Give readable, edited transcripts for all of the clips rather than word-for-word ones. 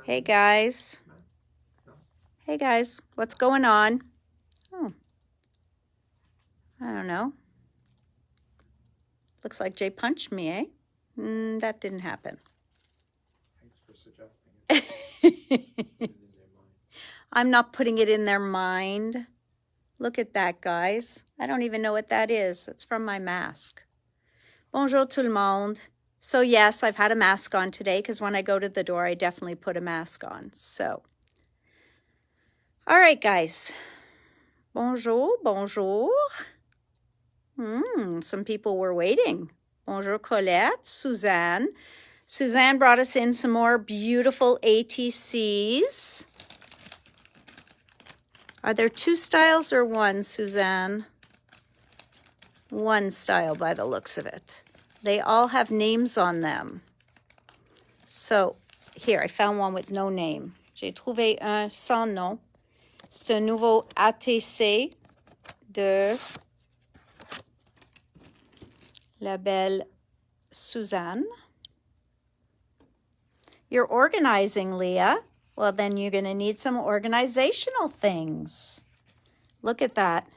Hey guys. Hey guys, what's going on? Oh, I don't know. Looks like Jay punched me, eh? That didn't happen. Thanks for suggesting it. I'm not putting it in their mind. Look at that, guys. I don't even know what that is. It's from my mask. Bonjour tout le monde. So yes, I've had a mask on today because when I go to the door, I definitely put a mask on. So, all right, guys. Bonjour, bonjour. Some people were waiting. Bonjour, Colette, Suzanne. Suzanne brought us in some more beautiful ATCs. Are there two styles or one, Suzanne? One style by the looks of it. They all have names on them. So, here, I found one with no name. J'ai trouvé un sans nom. C'est un nouveau ATC de la belle Suzanne. You're organizing, Leah. Well, then you're going to need some organizational things. Look at that.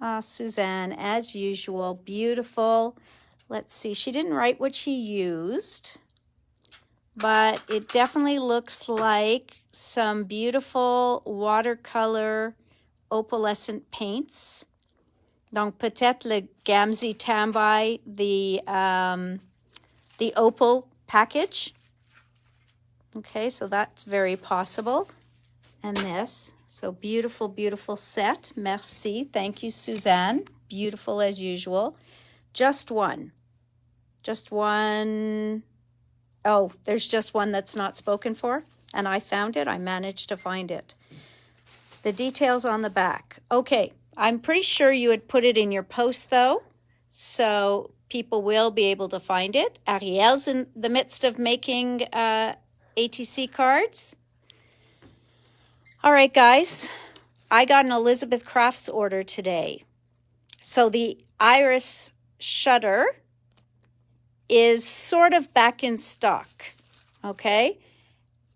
Ah, Suzanne, as usual, beautiful. Let's see. She didn't write what she used, but it definitely looks like some beautiful watercolor opalescent paints. Donc, peut-être le Gamzy Tambai, the opal package. Okay, so that's very possible. And this, so beautiful, beautiful set. Merci. Thank you, Suzanne. Beautiful as usual. Just one. Just one. Oh, there's just one that's not spoken for. And I found it. I managed to find it. The details on the back. Okay, I'm pretty sure you had put it in your post, though. So people will be able to find it. Ariel's in the midst of making ATC cards. All right, guys. I got an Elizabeth Crafts order today. So the iris shutter is sort of back in stock, okay?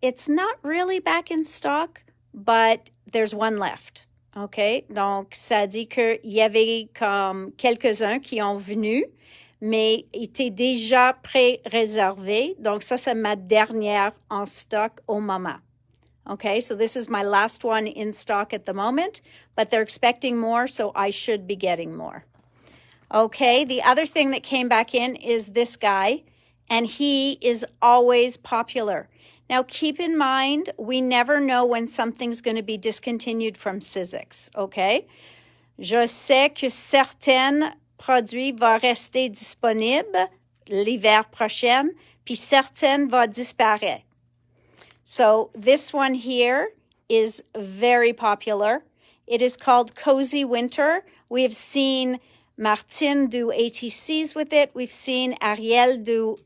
It's not really back in stock, but there's one left, okay? Donc, ça dit qu'il y avait comme quelques-uns qui ont venu, mais étaient déjà pré-réservés. Donc, ça, c'est ma dernière en stock au moment. Okay, so this is my last one in stock at the moment, but they're expecting more, so I should be getting more. Okay, the other thing that came back in is this guy, and he is always popular. Now, keep in mind, we never know when something's going to be discontinued from Sizzix, okay? Je sais que certains produits vont rester disponibles l'hiver prochain, puis certains vont disparaître. So this one here is very popular. It is called Cozy Winter. We have seen Martine do ATCs with it. We've seen Ariel do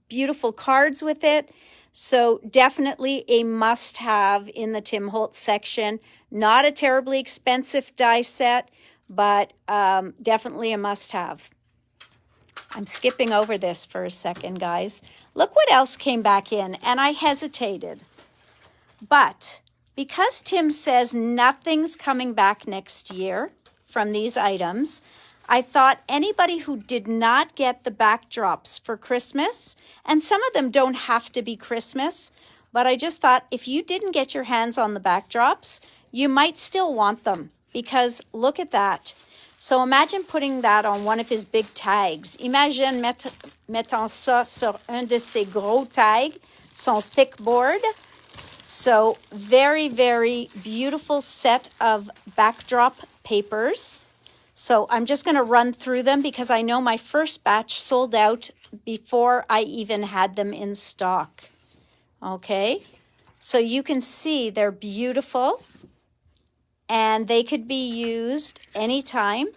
beautiful cards with it. So definitely a must-have in the Tim Holtz section. Not a terribly expensive die set, but definitely a must-have. I'm skipping over this for a second, guys. Look what else came back in, and I hesitated. But because Tim says nothing's coming back next year from these items, I thought anybody who did not get the backdrops for Christmas, and some of them don't have to be Christmas, but I just thought if you didn't get your hands on the backdrops, you might still want them, because look at that. So imagine putting that on one of his big tags. Imagine mettant ça sur un de ses gros tags, son thick board. So very, very beautiful set of backdrop papers. So I'm just going to run through them because I know my first batch sold out before I even had them in stock. Okay, so you can see they're beautiful. And they could be used anytime.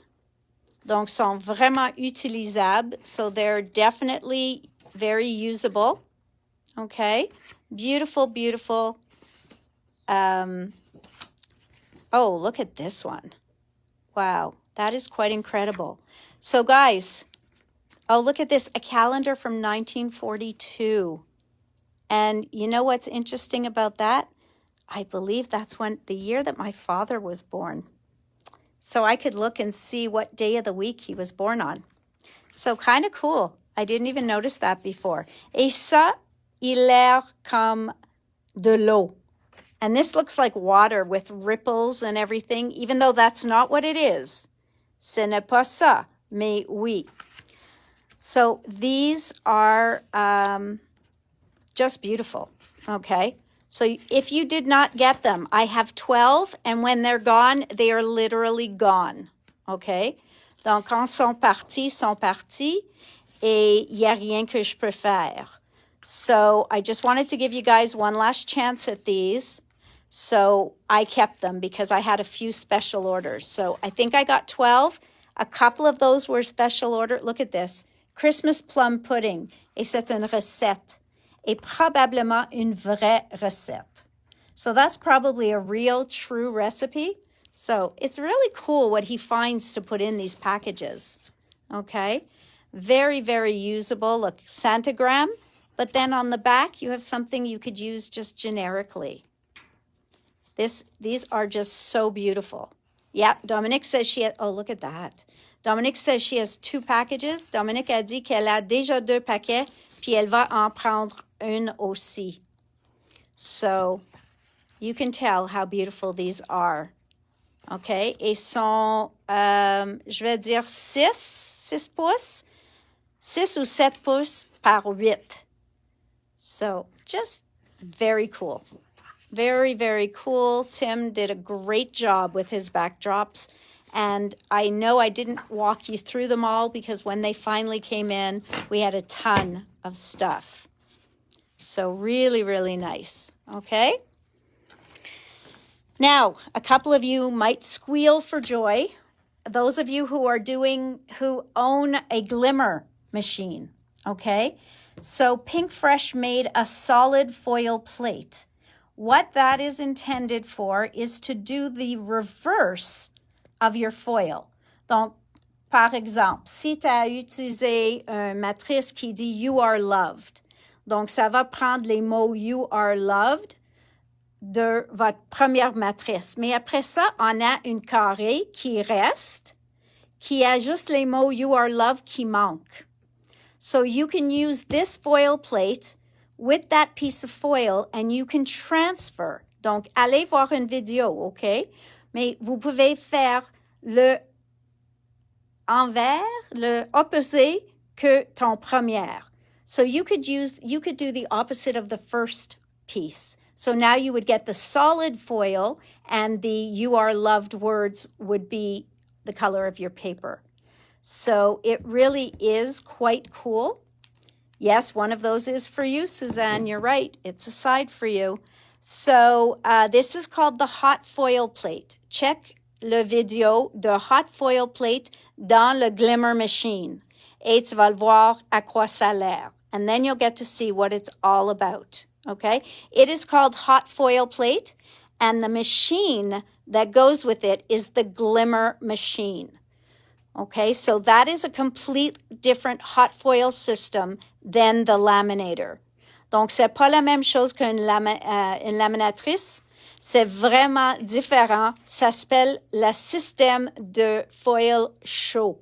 Donc, sont vraiment utilisables. So they're definitely very usable. Okay. Beautiful, beautiful. Oh, look at this one. Wow. That is quite incredible. So, guys, oh, look at this. A calendar from 1942. And you know what's interesting about that? I believe that's the year that my father was born. So I could look and see what day of the week he was born on. So kind of cool. I didn't even notice that before. Et ça, il l'air comme de l'eau. And this looks like water with ripples and everything, even though that's not what it is. Ce n'est pas ça, mais oui. So these are just beautiful, okay? So if you did not get them, I have 12, and when they're gone, they are literally gone, okay? Donc, quand sont partis, et il n'y a rien que je peux faire. So I just wanted to give you guys one last chance at these. So I kept them because I had a few special orders. So I think I got 12. A couple of those were special order. Look at this. Christmas plum pudding. Et c'est une recette. Et probablement une vraie recette. So that's probably a real, true recipe. So it's really cool what he finds to put in these packages. Okay? Very, very usable. Look, Santagram. But then on the back, you have something you could use just generically. These are just so beautiful. Yeah, Dominique says she has, oh, look at that. Dominique says she has 2 packages. Dominique a dit qu'elle a déjà 2 paquets, puis elle va en prendre une aussi. So you can tell how beautiful these are. Okay, et sont, je vais dire 6 pouces, 6 ou 7 pouces par 8. So just very cool. Very, very cool. Tim did a great job with his backdrops. And I know I didn't walk you through them all because when they finally came in, we had a ton of stuff. So really, really nice. Okay? Now, a couple of you might squeal for joy. Those of you who own a glimmer machine. Okay? So Pink Fresh made a solid foil plate. What that is intended for is to do the reverse of your foil. Donc, par exemple, si tu as utilisé une matrice qui dit « You are loved », donc ça va prendre les mots « You are loved » de votre première matrice. Mais après ça, on a une carrée qui reste, qui a juste les mots « You are loved » qui manquent. So you can use this foil plate with that piece of foil, and you can transfer. Donc, allez voir une vidéo, OK? Mais vous pouvez faire le envers, le opposé que ton première. So you could do the opposite of the first piece. So now you would get the solid foil, and the You Are Loved words would be the color of your paper. So it really is quite cool. Yes, one of those is for you, Suzanne. You're right. It's a side for you. So this is called the hot foil plate. Check le vidéo de hot foil plate dans le glimmer machine. Et tu vas le voir à quoi ça a l'air. And then you'll get to see what it's all about. Okay? It is called hot foil plate, and the machine that goes with it is the glimmer machine. Okay, so that is a complete different hot foil system than the laminator. Donc, c'est pas la même chose qu'une une laminatrice. C'est vraiment différent. Ça s'appelle le système de foil chaud.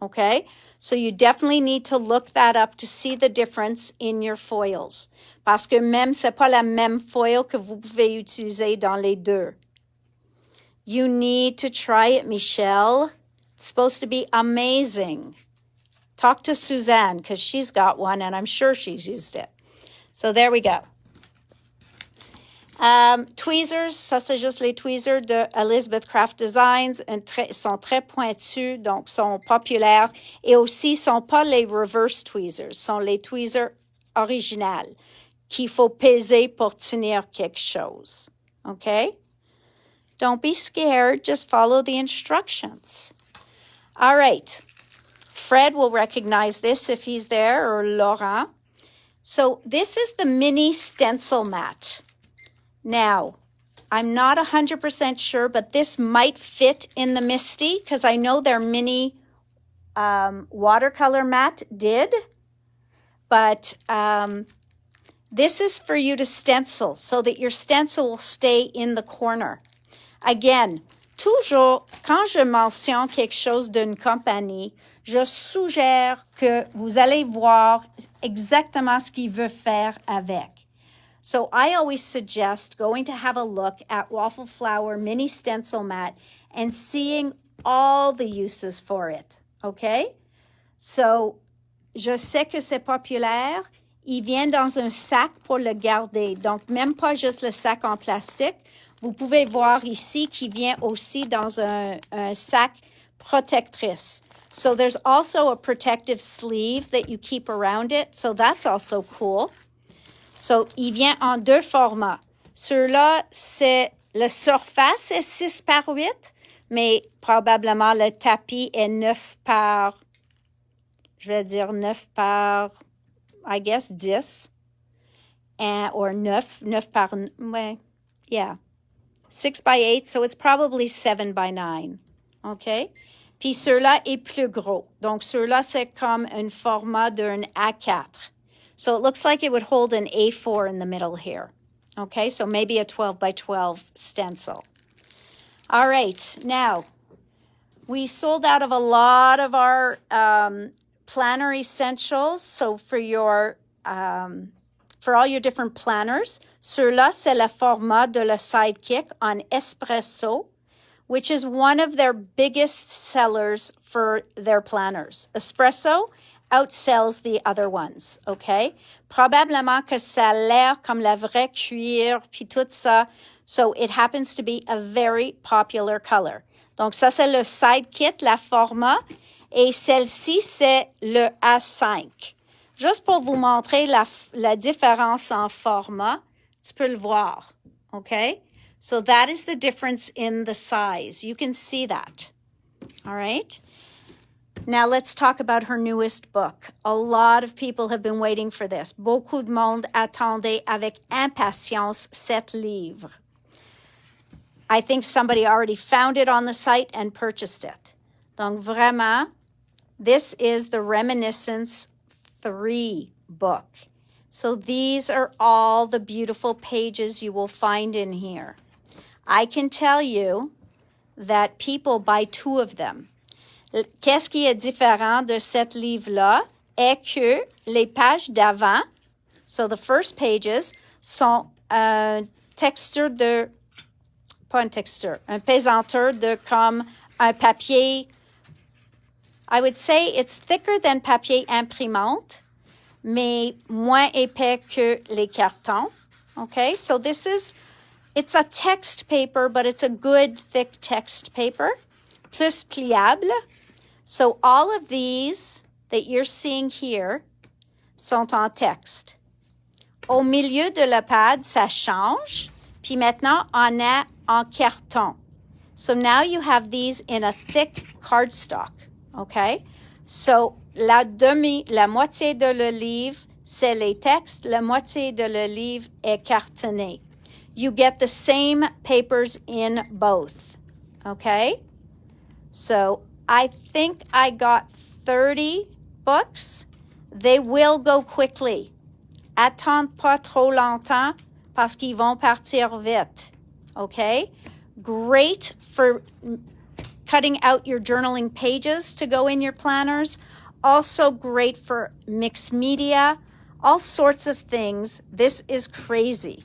Okay, so you definitely need to look that up to see the difference in your foils. Parce que même, c'est pas la même foil que vous pouvez utiliser dans les deux. You need to try it, Michelle. It's supposed to be amazing. Talk to Suzanne because she's got one and I'm sure she's used it. So there we go. Tweezers, ça c'est juste les tweezers de Elizabeth Craft Designs. Sont très pointus, donc sont populaires. Et aussi, sont pas les reverse tweezers, sont les tweezers originales qu'il faut peser pour tenir quelque chose. Okay? Don't be scared. Just follow the instructions. All right. Fred will recognize this if he's there, or Laurent. So this is the mini stencil mat. Now, I'm not 100% sure, but this might fit in the Misty because I know their mini watercolor mat did. But This is for you to stencil so that your stencil will stay in the corner. Again, toujours, quand je mentionne quelque chose d'une compagnie, je suggère que vous allez voir exactement ce qu'il veut faire avec. So I always suggest going to have a look at Waffle Flower Mini Stencil Mat and seeing all the uses for it, okay? So, je sais que c'est populaire. Il vient dans un sac pour le garder. Donc, même pas juste le sac en plastique. Vous pouvez voir ici qu'il vient aussi dans un sac protectrice. So, there's also a protective sleeve that you keep around it. So, that's also cool. So, il vient en deux formats. Celui-là, c'est le surface est 6 par 8, mais probablement le tapis est 9 par, je vais dire 9 par, I guess, 10. Or 9 par, ouais, yeah. 6 by 8, so it's probably 7 by 9. OK? Puis ceux-là est plus gros. Donc, ceux-là, c'est comme un format d'un A4. So it looks like it would hold an A4 in the middle here. Okay, so maybe a 12 by 12 stencil. All right, now, we sold out of a lot of our planner essentials. So for all your different planners, ceux-là, c'est le format de le Sidekick on espresso, which is one of their biggest sellers for their planners. Espresso outsells the other ones, okay? Probablement que ça a l'air comme la vraie cuir, puis tout ça. So it happens to be a very popular color. Donc ça, c'est le Sidekick, la format. Et celle-ci, c'est le A5. Juste pour vous montrer la différence en format, tu peux le voir, okay? So that is the difference in the size. You can see that, all right? Now let's talk about her newest book. A lot of people have been waiting for this. Beaucoup de monde attendait avec impatience cet livre. I think somebody already found it on the site and purchased it. Donc vraiment, this is the Reminiscence 3 book. So these are all the beautiful pages you will find in here. I can tell you that people buy 2 of them. Qu'est-ce qui est différent de cet livre-là est que les pages d'avant, so the first pages, sont un pesanteur de comme un papier, I would say it's thicker than papier imprimante, mais moins épais que les cartons. Okay, so it's a text paper, but it's a good thick text paper, plus pliable. So all of these that you're seeing here sont en texte. Au milieu de la page, ça change. Puis maintenant, on est en carton. So now you have these in a thick cardstock, okay? So la moitié de le livre, c'est les textes. La moitié de le livre est cartonné. You get the same papers in both, okay? So I think I got 30 books. They will go quickly. Attends pas trop longtemps parce qu'ils vont partir vite. Okay? Great for cutting out your journaling pages to go in your planners. Also great for mixed media, all sorts of things. This is crazy.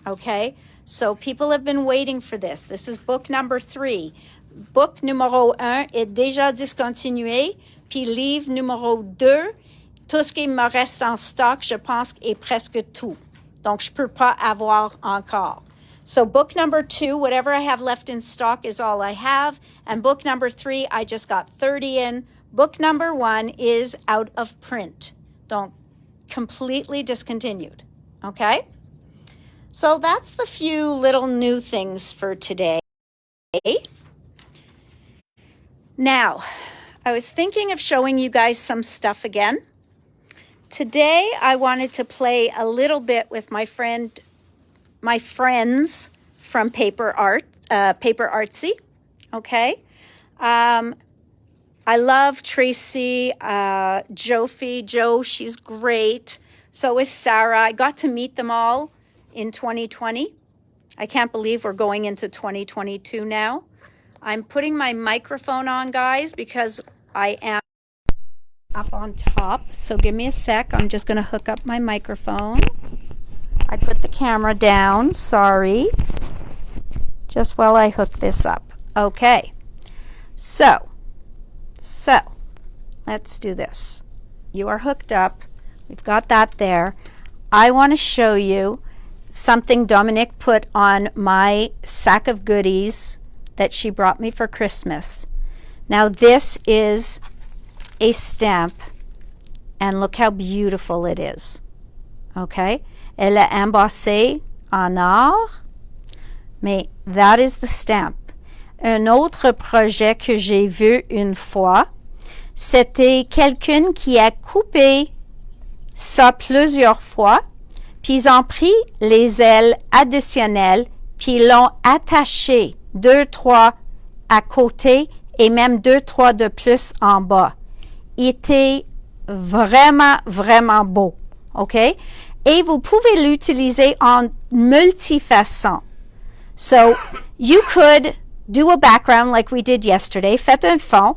Okay? So people have been waiting for this. This is book number 3. Book numéro 1 est déjà discontinué, puis livre numéro 2, tout ce qui me reste en stock, je pense, est presque tout. Donc, je peux pas avoir encore. So, book number 2, whatever I have left in stock is all I have. And book number 3, I just got 30 in. Book number 1 is out of print. Donc, completely discontinued. Okay? So, that's the few little new things for today. Now, I was thinking of showing you guys some stuff again. Today, I wanted to play a little bit with my friends from Paper Artsy, okay? I love Tracy, Joe, she's great. So is Sarah. I got to meet them all in 2020. I can't believe we're going into 2022 now. I'm putting my microphone on, guys, because I am up on top. So give me a sec. I'm just going to hook up my microphone. I put the camera down. Sorry. Just while I hook this up. Okay. So let's do this. You are hooked up. We've got that there. I want to show you something Dominique put on my sack of goodies that she brought me for Christmas. Now this is a stamp, and look how beautiful it is. Okay? Elle est embossée en or, mais that is the stamp. Un autre projet que j'ai vu une fois, c'était quelqu'un qui a coupé ça plusieurs fois, puis ils ont pris les ailes additionnelles, puis ils l'ont attaché 2, 3 à côté et même 2, 3 de plus en bas. Il était vraiment, vraiment beau. OK? Et vous pouvez l'utiliser en multifaçon. So, you could do a background like we did yesterday, faites un fond,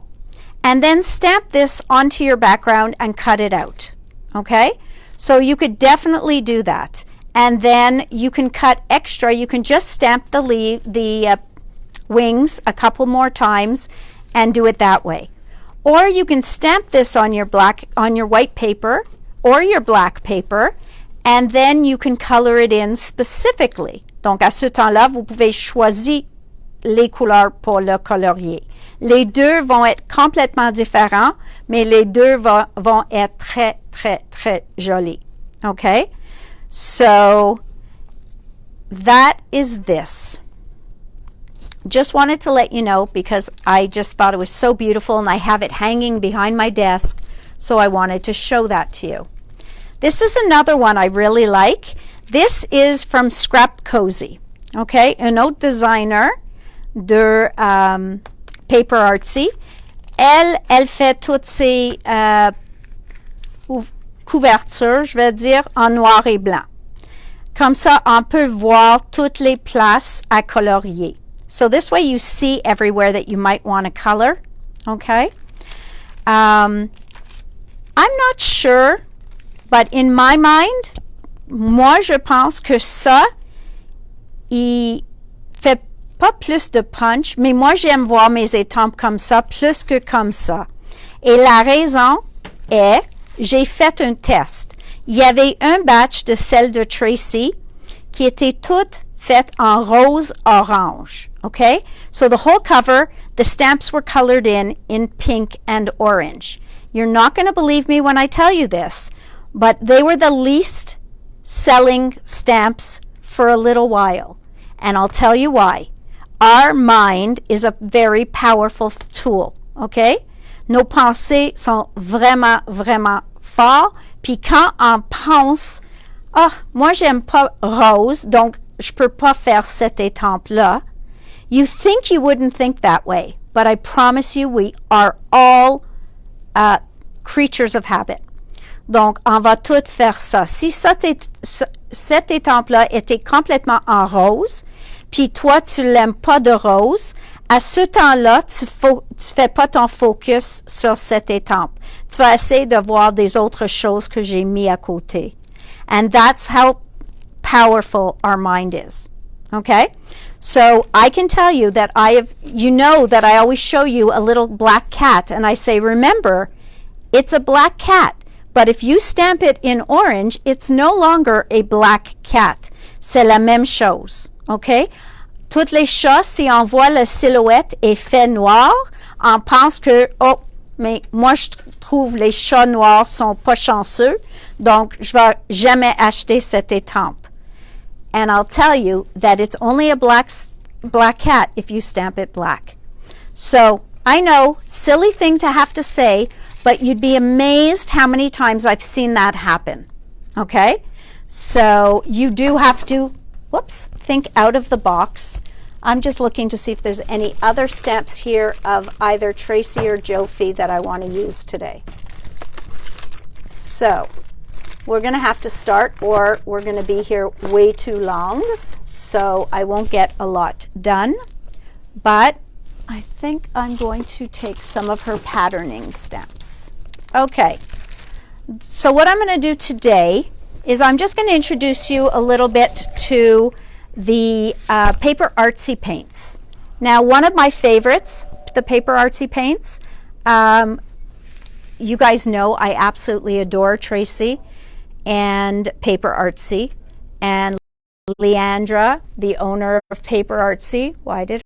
and then stamp this onto your background and cut it out. Okay? So you could definitely do that. And then you can cut extra. You can just stamp the wings a couple more times and do it that way. Or you can stamp this on your white paper or your black paper, and then you can color it in specifically. Donc à ce temps-là, vous pouvez choisir les couleurs pour le colorier. Les deux vont être complètement différents, mais les deux vont être très, très, très jolis. Okay? So, that is this. Just wanted to let you know because I just thought it was so beautiful and I have it hanging behind my desk, so I wanted to show that to you. This is another one I really like. This is from Scrap Cozy. Okay? Un autre designer de Paper Artsy. Elle fait toutes ses couvertures, je vais dire, en noir et blanc. Comme ça, on peut voir toutes les places à colorier. So this way you see everywhere that you might want to color. Okay? I'm not sure, but in my mind, moi, je pense que ça, il fait pas plus de punch, mais moi, j'aime voir mes étampes comme ça, plus que comme ça. Et la raison est, j'ai fait un test. Il y avait un batch de celles de Tracy qui étaient toutes faites en rose-orange. Okay? So the whole cover, the stamps were colored in pink and orange. You're not going to believe me when I tell you this, but they were the least selling stamps for a little while. And I'll tell you why. Our mind is a very powerful tool, okay? Nos pensées sont vraiment, vraiment fortes. Puis quand on pense, moi j'aime pas rose, donc je peux pas faire cette étampe-là. You think you wouldn't think that way, but I promise you we are all creatures of habit. Donc, on va tout faire ça. Si cette étampe-là était complètement en rose, puis toi, tu l'aimes pas de rose, à ce temps-là, tu fais pas ton focus sur cette étampe. Tu vas essayer de voir des autres choses que j'ai mis à côté. And that's how powerful our mind is. Okay? So, I can tell you that you know that I always show you a little black cat, and I say, remember, it's a black cat. But if you stamp it in orange, it's no longer a black cat. C'est la même chose. OK? Toutes les chats, si on voit la silhouette est fait noir, on pense que, mais moi, je trouve les chats noirs sont pas chanceux, donc je vais jamais acheter cette étampe. And I'll tell you that it's only a black cat if you stamp it black. So, I know, silly thing to have to say, but you'd be amazed how many times I've seen that happen. Okay? So you do have to, think out of the box. I'm just looking to see if there's any other stamps here of either Tracy or Jophie that I want to use today. So we're going to have to start or we're going to be here way too long. So I won't get a lot done. But I think I'm going to take some of her patterning stamps. Okay. So what I'm going to do today is I'm just going to introduce you a little bit to the paper artsy paints. Now, one of my favorites, the paper artsy paints, you guys know I absolutely adore Tracy and Paper Artsy, and Leandra, the owner of Paper Artsy. Why did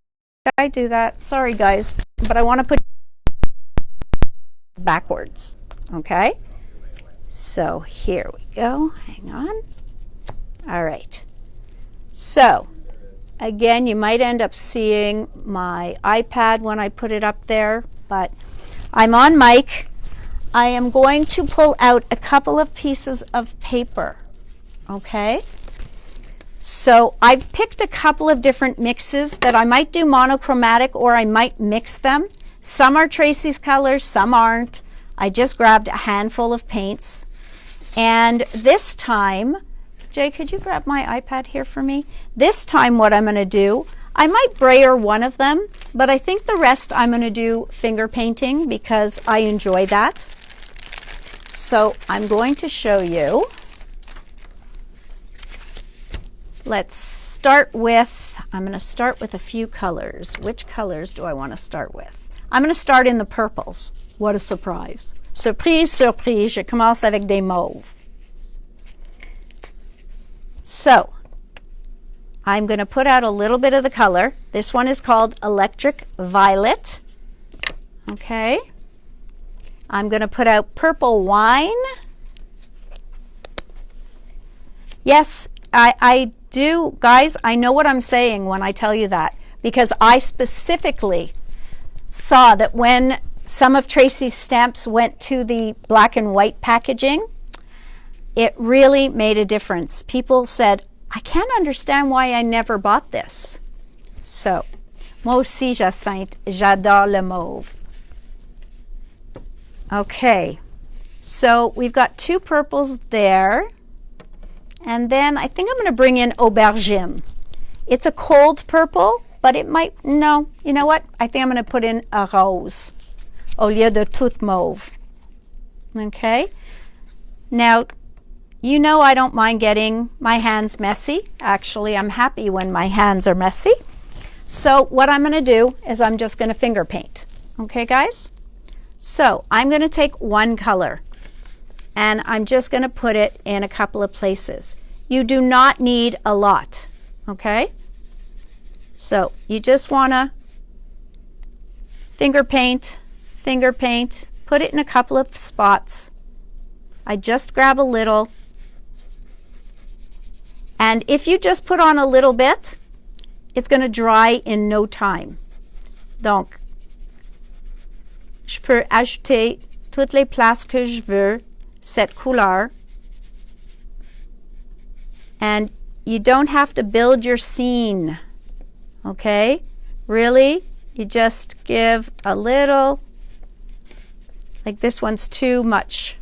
I do that? Sorry, guys, but I want to put backwards, okay? So here we go. Hang on. All right. So again, you might end up seeing my iPad when I put it up there, but I'm on mic. I am going to pull out a couple of pieces of paper, okay? So I've picked a couple of different mixes that I might do monochromatic or I might mix them. Some are Tracy's colors, some aren't. I just grabbed a handful of paints. And this time, Jay, could you grab my iPad here for me? This time what I'm going to do, I might brayer one of them, but I think the rest I'm going to do finger painting because I enjoy that. So I'm going to show you. Let's start with, I'm going to start with a few colors. Which colors do I want to start with? I'm going to start in the purples. What a surprise. Surprise, surprise, je commence avec des mauves. So, I'm going to put out a little bit of the color. This one is called Electric Violet. Okay. I'm going to put out Purple Wine. Yes, I do, guys, I know what I'm saying when I tell you that, because I specifically saw that when some of Tracy's stamps went to the black and white packaging, it really made a difference. People said, I can't understand why I never bought this. So, moi aussi, Jacinthe, j'adore le mauve. Okay, so we've got two purples there. And then I think I'm going to bring in Aubergine. It's a cold purple, but it might, no, you know what? I think I'm going to put in a rose au lieu de tout mauve. Okay, now, you know I don't mind getting my hands messy. Actually, I'm happy when my hands are messy. So what I'm going to do is I'm just going to finger paint. Okay, guys? So I'm going to take one color and I'm just going to put it in a couple of places. You do not need a lot, okay? So you just want to finger paint, put it in a couple of spots. I just grab a little. And if you just put on a little bit, it's going to dry in no time. Donc, je peux ajouter toutes les places que je veux, cette couleur. And you don't have to build your scene, okay? Really, you just give a little, like this one's too much.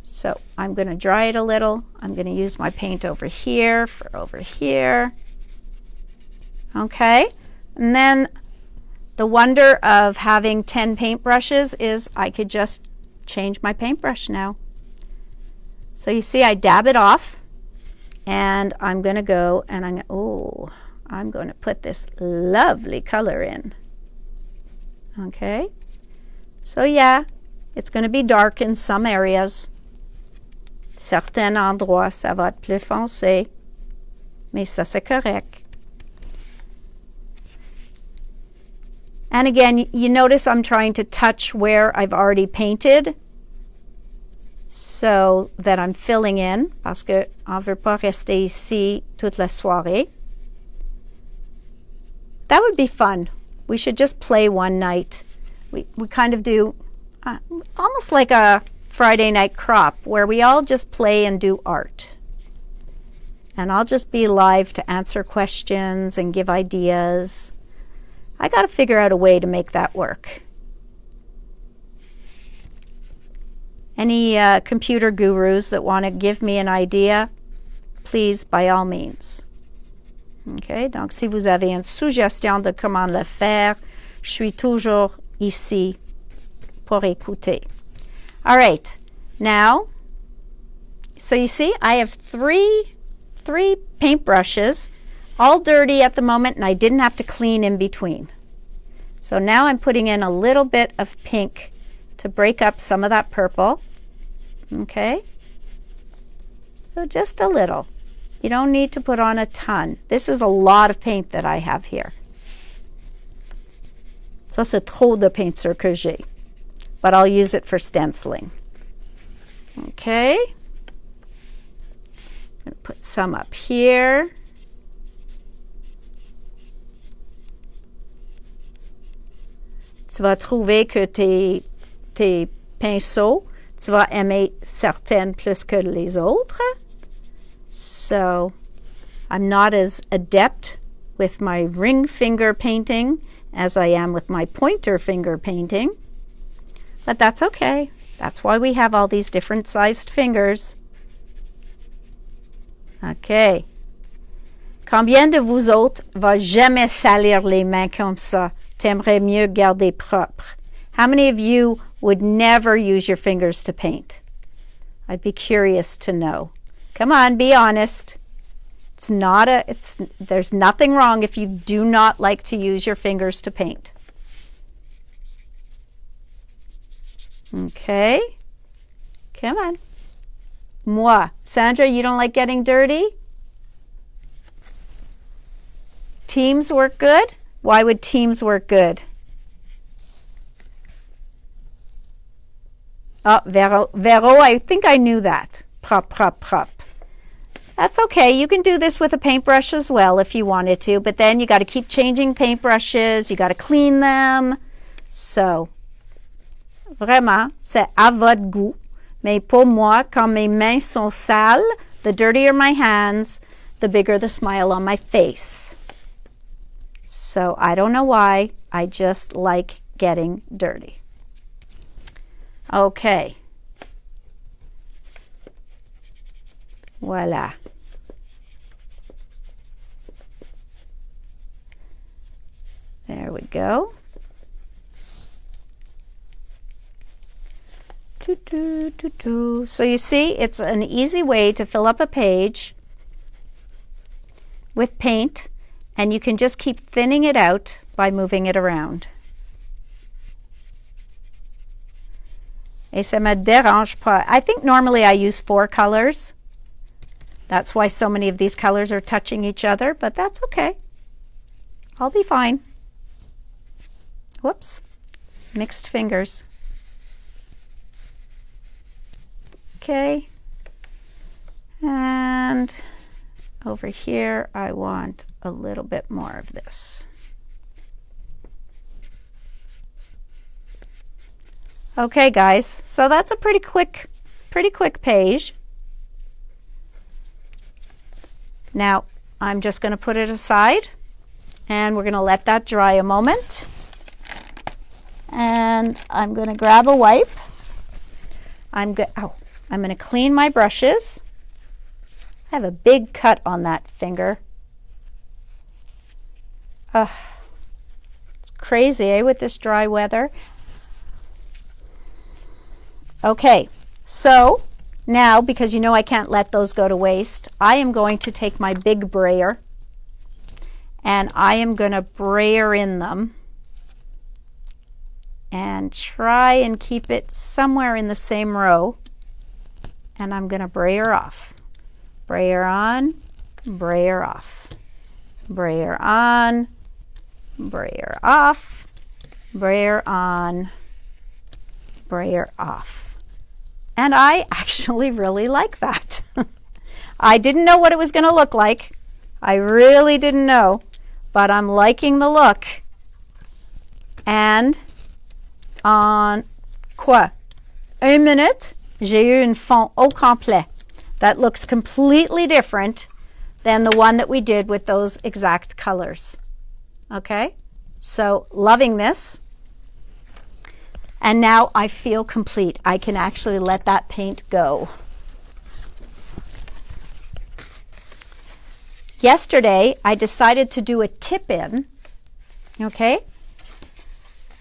So I'm going to dry it a little. I'm going to use my paint over here for over here. Okay, and then the wonder of having 10 paintbrushes is I could just change my paintbrush now. So you see I dab it off and I'm going to go and I'm going to put this lovely color in. Okay, so yeah, it's going to be dark in some areas. Certains endroits, ça va être plus foncé, mais ça c'est correct. And again, you notice I'm trying to touch where I've already painted so that I'm filling in, parce que on veut pas rester ici toute la soirée. That would be fun. We should just play one night. We kind of do almost like a Friday night crop where we all just play and do art. And I'll just be live to answer questions and give ideas. I got to figure out a way to make that work. Any computer gurus that want to give me an idea, please, by all means. OK, donc si vous avez une suggestion de comment le faire, je suis toujours ici pour écouter. All right, now, so you see, I have three paintbrushes, all dirty at the moment, and I didn't have to clean in between. So now I'm putting in a little bit of pink to break up some of that purple. Okay, so just a little. You don't need to put on a ton. This is a lot of paint that I have here. Ça, c'est trop de peinture que j'ai. But I'll use it for stenciling. Okay. I'm going to put some up here. Tu vas trouver que tes pinceaux, tu vas aimer certaines plus que les autres. So I'm not as adept with my ring finger painting as I am with my pointer finger painting. But that's okay. That's why we have all these different sized fingers. OK. Combien de vous autres va jamais salir les mains comme ça? T'aimerais mieux garder propre. How many of you would never use your fingers to paint? I'd be curious to know. Come on, be honest. There's nothing wrong if you do not like to use your fingers to paint. Okay. Come on. Moi. Sandra, you don't like getting dirty? Teams work good? Why would teams work good? Oh, Vero, I think I knew that. Prop, prop, prop. That's okay. You can do this with a paintbrush as well if you wanted to, but then you got to keep changing paintbrushes. You got to clean them. So, vraiment, c'est à votre goût. Mais pour moi, quand mes mains sont sales, the dirtier my hands, the bigger the smile on my face. So I don't know why. I just like getting dirty. Okay. Voila. There we go. So you see, it's an easy way to fill up a page with paint, and you can just keep thinning it out by moving it around. Et ça me dérange pas. I think normally I use 4 colors. That's why so many of these colors are touching each other, but that's okay. I'll be fine. Whoops. Mixed fingers. Okay. And over here, I want a little bit more of this. Okay, guys, so that's a pretty quick page. Now, I'm just going to put it aside, and we're going to let that dry a moment. And I'm going to grab a wipe. I'm going to clean my brushes. I have a big cut on that finger. It's crazy, eh, with this dry weather. Okay, so now, because you know I can't let those go to waste, I am going to take my big brayer and I am going to brayer in them and try and keep it somewhere in the same row. And I'm going to brayer off. Brayer on, brayer off. Brayer on, brayer off, brayer on, brayer off. And I actually really like that. I didn't know what it was going to look like. I really didn't know, but I'm liking the look. And en quoi? 1 minute, j'ai eu un fond au complet. That looks completely different than the one that we did with those exact colors. Okay, so loving this. And now I feel complete. I can actually let that paint go. Yesterday, I decided to do a tip-in, okay?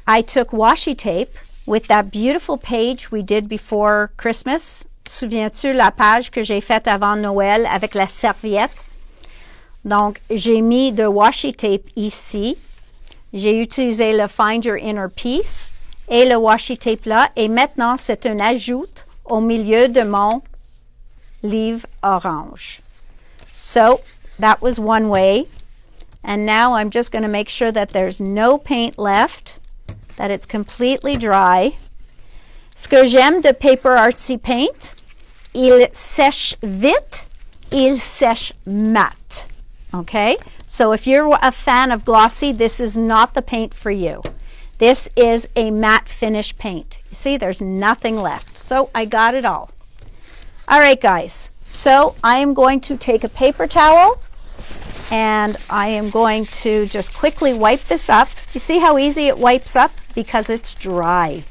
I took washi tape with that beautiful page we did before Christmas. Souviens-tu la page que j'ai faite avant Noël avec la serviette? Donc, j'ai mis de washi tape ici. J'ai utilisé le Find Your Inner Piece et le washi tape là. Et maintenant, c'est un ajout au milieu de mon livre orange. So, that was one way. And now I'm just going to make sure that there's no paint left, that it's completely dry. Ce que j'aime de Paper Artsy Paint, il sèche vite, il sèche mat. Okay? So if you're a fan of glossy, this is not the paint for you. This is a matte finish paint. You see, there's nothing left. So I got it all. All right, guys. So I am going to take a paper towel and I am going to just quickly wipe this up. You see how easy it wipes up? Because it's dry.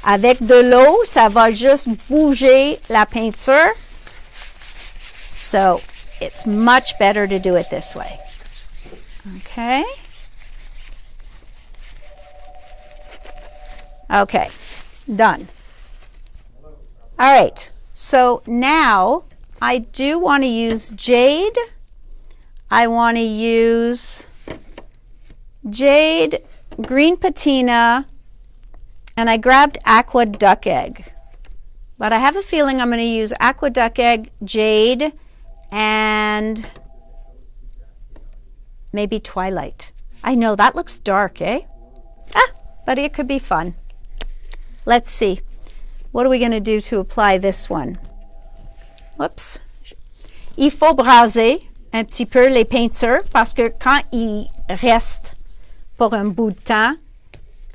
Avec de l'eau, ça va juste bouger la peinture. So it's much better to do it this way. Okay. Okay, done. All right, so now I do want to use Jade. I want to use Jade, green patina, and I grabbed aqua duck egg. But I have a feeling I'm going to use aqua duck egg, Jade, and maybe Twilight. I know, that looks dark, eh? But it could be fun. Let's see. What are we going to do to apply this one? Whoops. Il faut braser un petit peu les peintures parce que quand ils restent pour un bout de temps,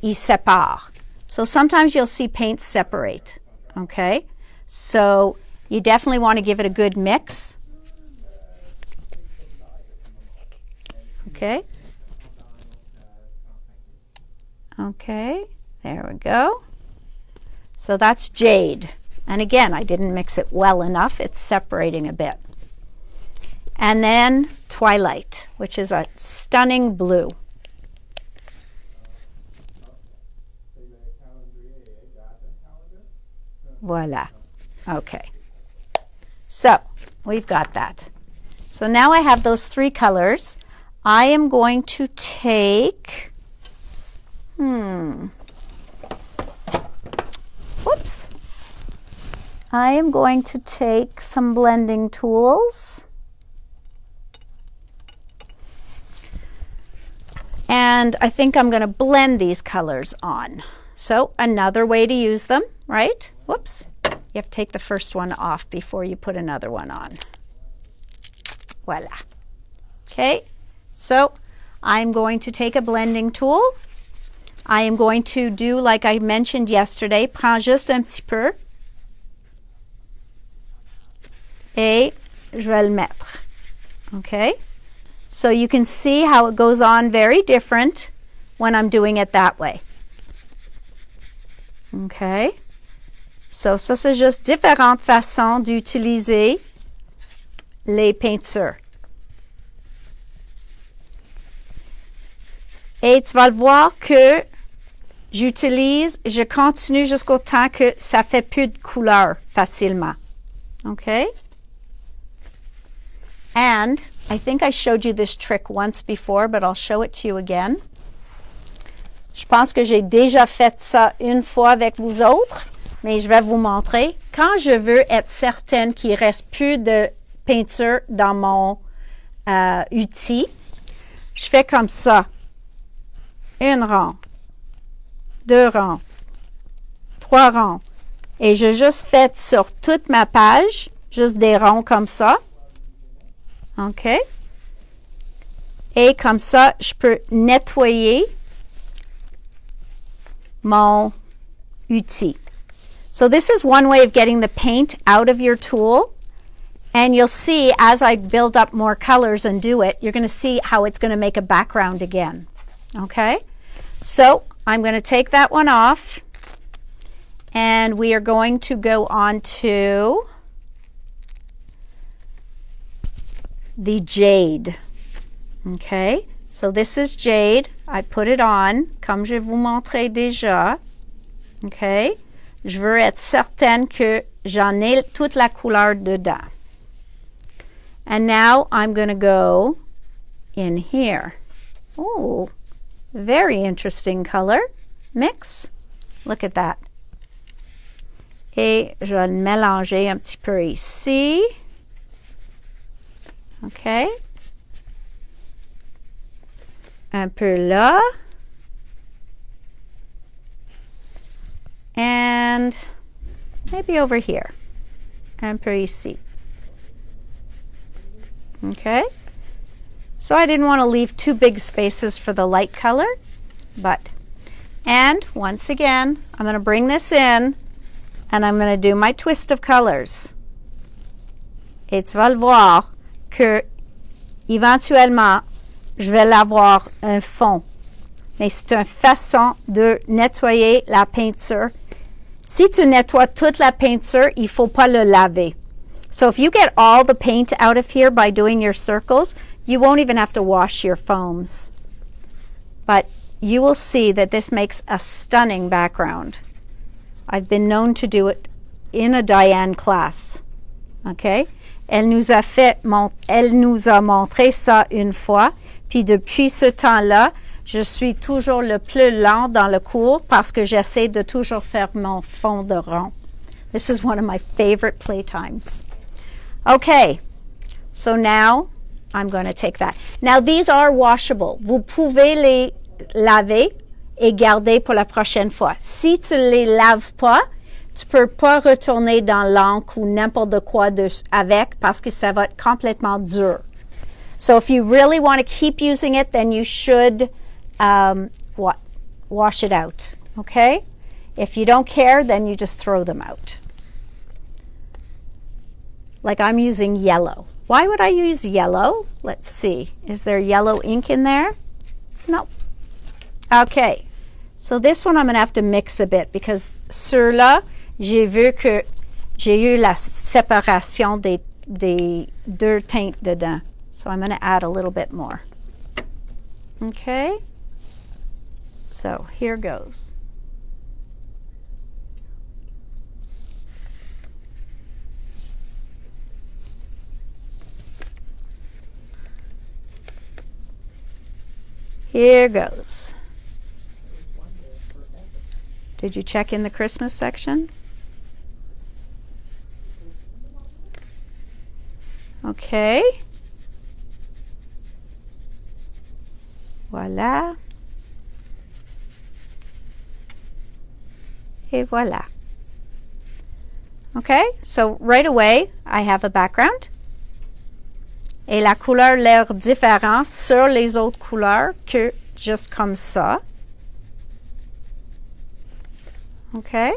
ils séparent. So sometimes you'll see paints separate. Okay? So you definitely want to give it a good mix. Okay? Okay, there we go. So that's Jade. And again, I didn't mix it well enough. It's separating a bit. And then Twilight, which is a stunning blue. Voila. Okay. So we've got that. So now I have those three colors. I am going to take... Whoops. I am going to take some blending tools. And I think I'm going to blend these colors on. So another way to use them, right? Whoops. You have to take the first one off before you put another one on. Voila. Okay. So I'm going to take a blending tool. I am going to do like I mentioned yesterday, prends juste un petit peu et je vais le mettre. Okay? So you can see how it goes on very different when I'm doing it that way. Okay? So ça c'est juste différentes façons d'utiliser les peintures. Et tu vas le voir que je continue jusqu'au temps que ça fait plus de couleur facilement. Okay? And I think I showed you this trick once before, but I'll show it to you again. Je pense que j'ai déjà fait ça une fois avec vous autres, mais je vais vous montrer. Quand je veux être certaine qu'il ne reste plus de peinture dans mon outil, je fais comme ça. Un rang, 2 rangs, 3 rangs. Et je juste fait sur toute ma page, juste des ronds comme ça. OK? Et comme ça, je peux nettoyer mon outil. So this is one way of getting the paint out of your tool. And you'll see as I build up more colors and do it, you're going to see how it's going to make a background again. Okay? So I'm going to take that one off. And we are going to go on to the Jade. Okay, so this is Jade. I put it on, comme je vous montrais déjà. Okay, je veux être certaine que j'en ai toute la couleur dedans. And now I'm going to go in here. Oh, very interesting color mix. Look at that. Et je vais le mélanger un petit peu ici. OK. Un peu là. And maybe over here. Un peu ici. Okay. So I didn't want to leave too big spaces for the light color, and once again, I'm going to bring this in and I'm going to do my twist of colors. Et tu vas le voir que éventuellement, je vais l'avoir un fond. Mais c'est une façon de nettoyer la peinture. Si tu nettoies toute la peinture, il ne faut pas le laver. So if you get all the paint out of here by doing your circles, you won't even have to wash your foams. But you will see that this makes a stunning background. I've been known to do it in a Diane class. Okay? Elle nous a montré ça une fois. Puis depuis ce temps-là, je suis toujours le plus lent dans le cours parce que j'essaie de toujours faire mon fond de rond. This is one of my favorite playtimes. Okay, so now I'm going to take that. Now these are washable. Vous pouvez les laver et garder pour la prochaine fois. Si tu ne les laves pas, tu peux pas retourner dans l'encre ou n'importe quoi avec parce que ça va être complètement dur. So if you really want to keep using it, then you should wash it out, okay? If you don't care, then you just throw them out. Like I'm using yellow. Why would I use yellow? Let's see. Is there yellow ink in there? No. Okay. So this one I'm going to have to mix a bit because ceux-là, j'ai vu que j'ai eu la séparation des deux teintes dedans. So I'm going to add a little bit more. Okay. So here goes. Here goes. Did you check in the Christmas section? Okay. Voilà. Et voilà. Okay, so right away, I have a background. Et la couleur l'air différent sur les autres couleurs que juste comme ça. Okay.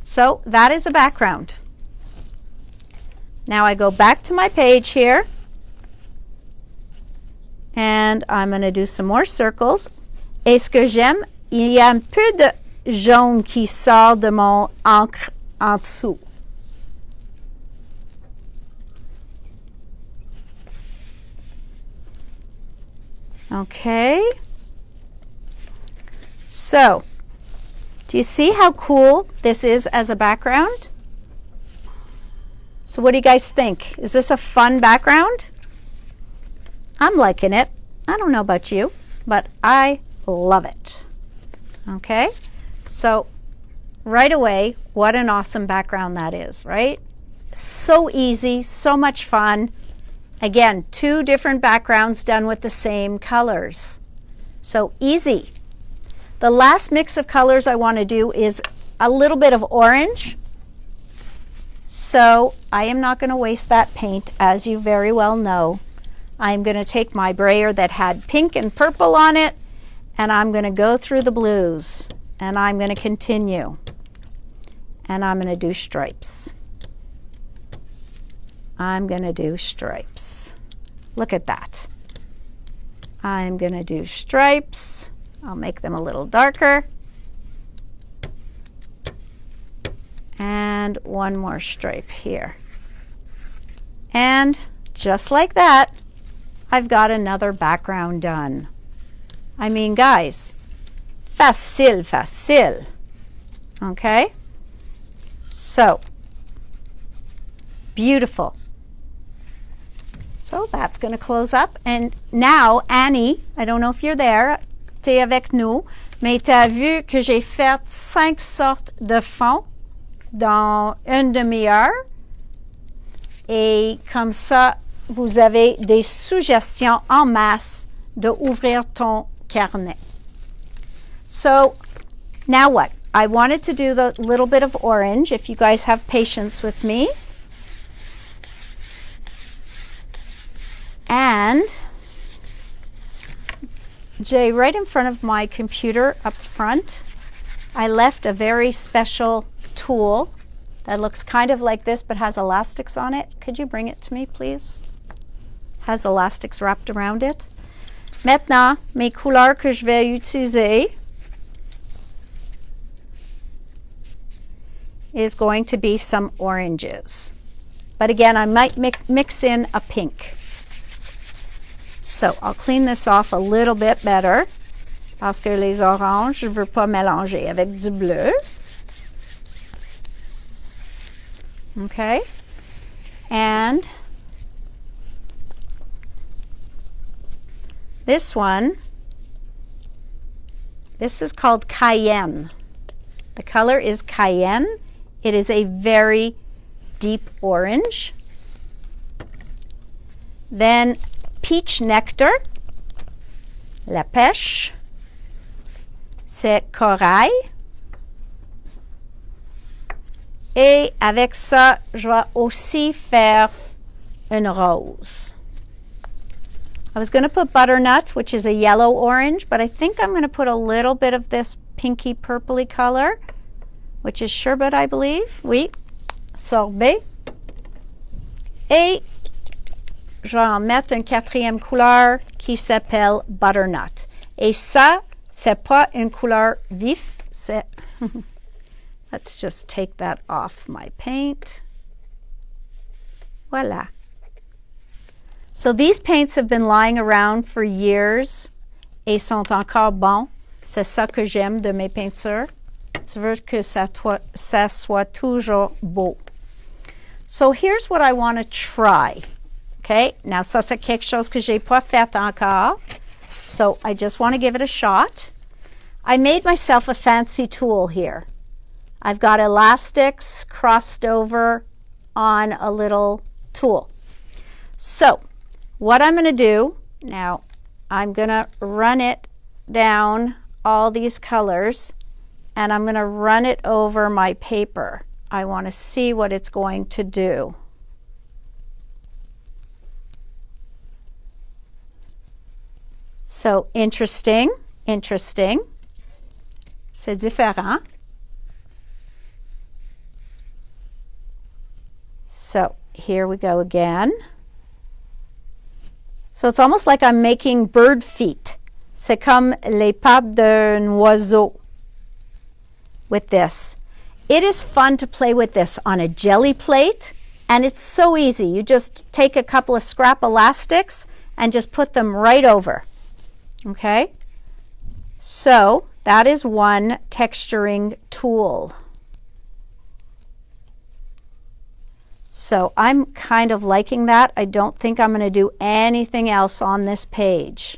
So that is a background. Now I go back to my page here. And I'm going to do some more circles. Et ce que j'aime, il y a un peu de jaune qui sort de mon encre en dessous. Okay. So, do you see how cool this is as a background? So what do you guys think? Is this a fun background? I'm liking it. I don't know about you, but I love it. Okay. So right away, what an awesome background that is, right? So easy, so much fun. Again, two different backgrounds done with the same colors. So easy. The last mix of colors I want to do is a little bit of orange. So I am not going to waste that paint, as you very well know. I'm going to take my brayer that had pink and purple on it, and I'm going to go through the blues, and I'm going to continue. And I'm going to do stripes. I'm going to do stripes. Look at that. I'm going to do stripes. I'll make them a little darker. And one more stripe here. And just like that, I've got another background done. I mean, guys, facile, facile. Okay? So, beautiful. So that's going to close up. And now, Annie, I don't know if you're there, t'es avec nous, mais t'as vu que j'ai fait 5 sortes de fonds dans une demi-heure. Et comme ça, vous avez des suggestions en masse de ouvrir ton carnet. So, now what? I wanted to do the little bit of orange, if you guys have patience with me. And Jay, right in front of my computer up front, I left a very special tool that looks kind of like this but has elastics on it. Could you bring it to me, please? Has elastics wrapped around it. Maintenant, mes couleurs que je vais utiliser is going to be some oranges. But again, I might mix in a pink. So I'll clean this off a little bit better parce que les oranges, je ne veux pas mélanger avec du bleu. Okay. And this one, this is called Cayenne. The color is Cayenne. It is a very deep orange. Then Peach Nectar, La Pêche, c'est Corail. Et avec ça, je vais aussi faire une rose. I was going to put butternut, which is a yellow orange, but I think I'm going to put a little bit of this pinky purpley color, which is sherbet, I believe. Oui, sorbet. Et je vais en mettre une quatrième couleur qui s'appelle butternut. Et ça, c'est pas une couleur vif, c'est... Let's just take that off my paint. Voila. So these paints have been lying around for years et sont encore bons. C'est ça que j'aime de mes peintures. Tu veux que ça soit toujours beau. So here's what I want to try. Okay, now ça c'est quelque chose que j'ai pas fait encore. So I just want to give it a shot. I made myself a fancy tool here. I've got elastics crossed over on a little tool. So what I'm going to do now, I'm going to run it down all these colors and I'm going to run it over my paper. I want to see what it's going to do. So interesting, interesting. C'est différent. So here we go again. So it's almost like I'm making bird feet. C'est comme les pattes d'un oiseau with this. It is fun to play with this on a jelly plate, and it's so easy. You just take a couple of scrap elastics and just put them right over. Okay? So that is one texturing tool. So I'm kind of liking that. I don't think I'm going to do anything else on this page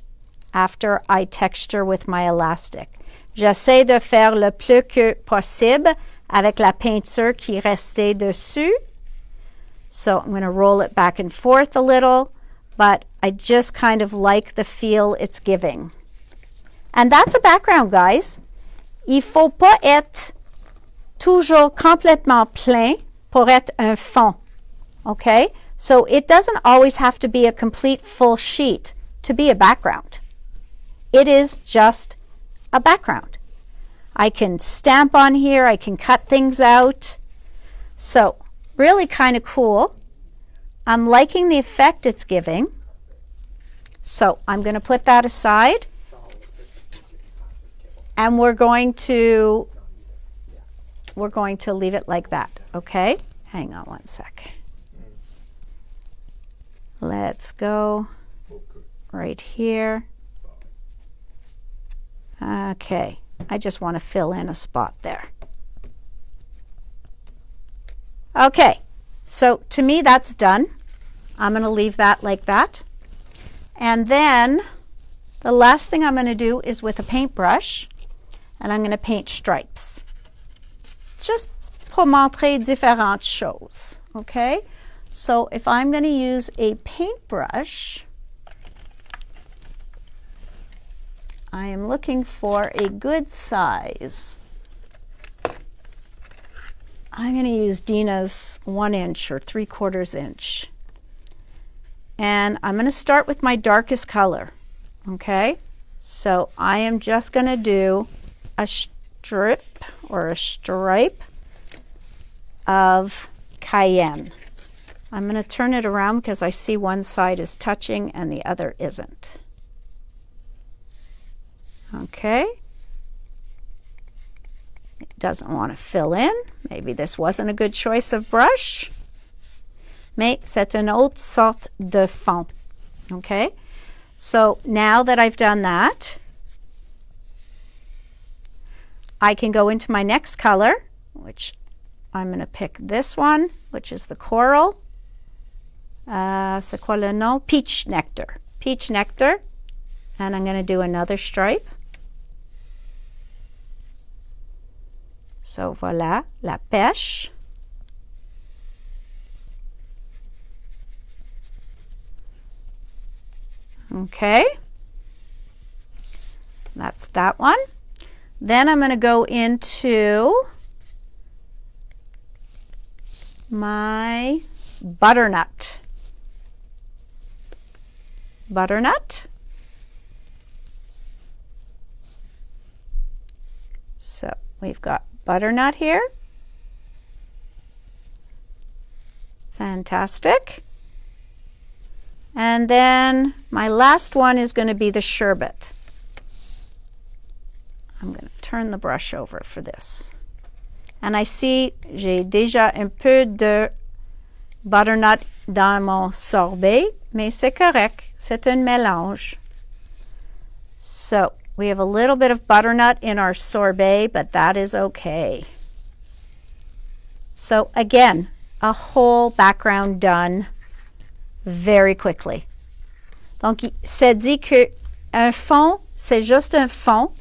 after I texture with my elastic. J'essaie de faire le plus que possible avec la peinture qui restait dessus. So I'm going to roll it back and forth a little, but I just kind of like the feel it's giving. And that's a background, guys. Il faut pas être toujours complètement plein pour être un fond. Okay, so it doesn't always have to be a complete full sheet to be a background. It is just a background. I can stamp on here, I can cut things out. So really kind of cool. I'm liking the effect it's giving. So I'm going to put that aside. And we're going to we're going to leave it like that, okay? Hang on one sec. Let's go right here. Okay, I just want to fill in a spot there. Okay, so to me that's done. I'm going to leave that like that. And then the last thing I'm going to do is with a paintbrush, and I'm going to paint stripes. Just pour montrer différentes choses, okay? So if I'm going to use a paintbrush, I am looking for a good size. I'm going to use Dina's 1 inch or 3/4 inch. And I'm going to start with my darkest color, okay? So I am just going to do a strip or a stripe of cayenne. I'm going to turn it around because I see one side is touching and the other isn't. Okay. It doesn't want to fill in. Maybe this wasn't a good choice of brush. Mais c'est une autre sorte de fond. Okay. So now that I've done that, I can go into my next color, which I'm going to pick this one, which is the coral. C'est quoi le nom? Peach nectar. Peach nectar. And I'm going to do another stripe. So voilà, la pêche. Okay. That's that one. Then I'm going to go into my butternut. Butternut. So we've got butternut here. Fantastic. And then my last one is going to be the sherbet. I'm going to turn the brush over for this. And I see j'ai déjà un peu de butternut dans mon sorbet, mais c'est correct. C'est un mélange. So we have a little bit of butternut in our sorbet, but that is okay. So again, a whole background done very quickly. Donc, c'est dit que un fond, c'est juste un fond.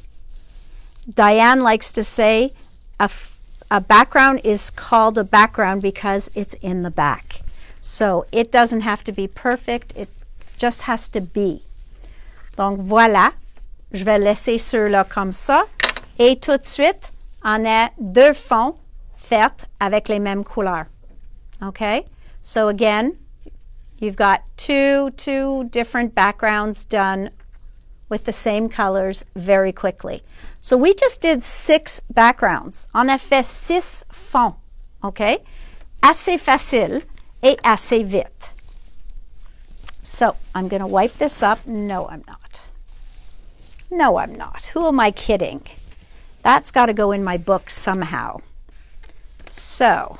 Diane likes to say a background is called a background because it's in the back. So it doesn't have to be perfect, it just has to be. Donc voilà, je vais laisser ceux-là comme ça. Et tout de suite, on a deux fonds faits avec les mêmes couleurs. Okay? So again, you've got two different backgrounds done with the same colors very quickly. So we just did 6 backgrounds. On a fait 6 fonds, okay? Assez facile et assez vite. So I'm going to wipe this up. No, I'm not. No, I'm not. Who am I kidding? That's got to go in my book somehow. So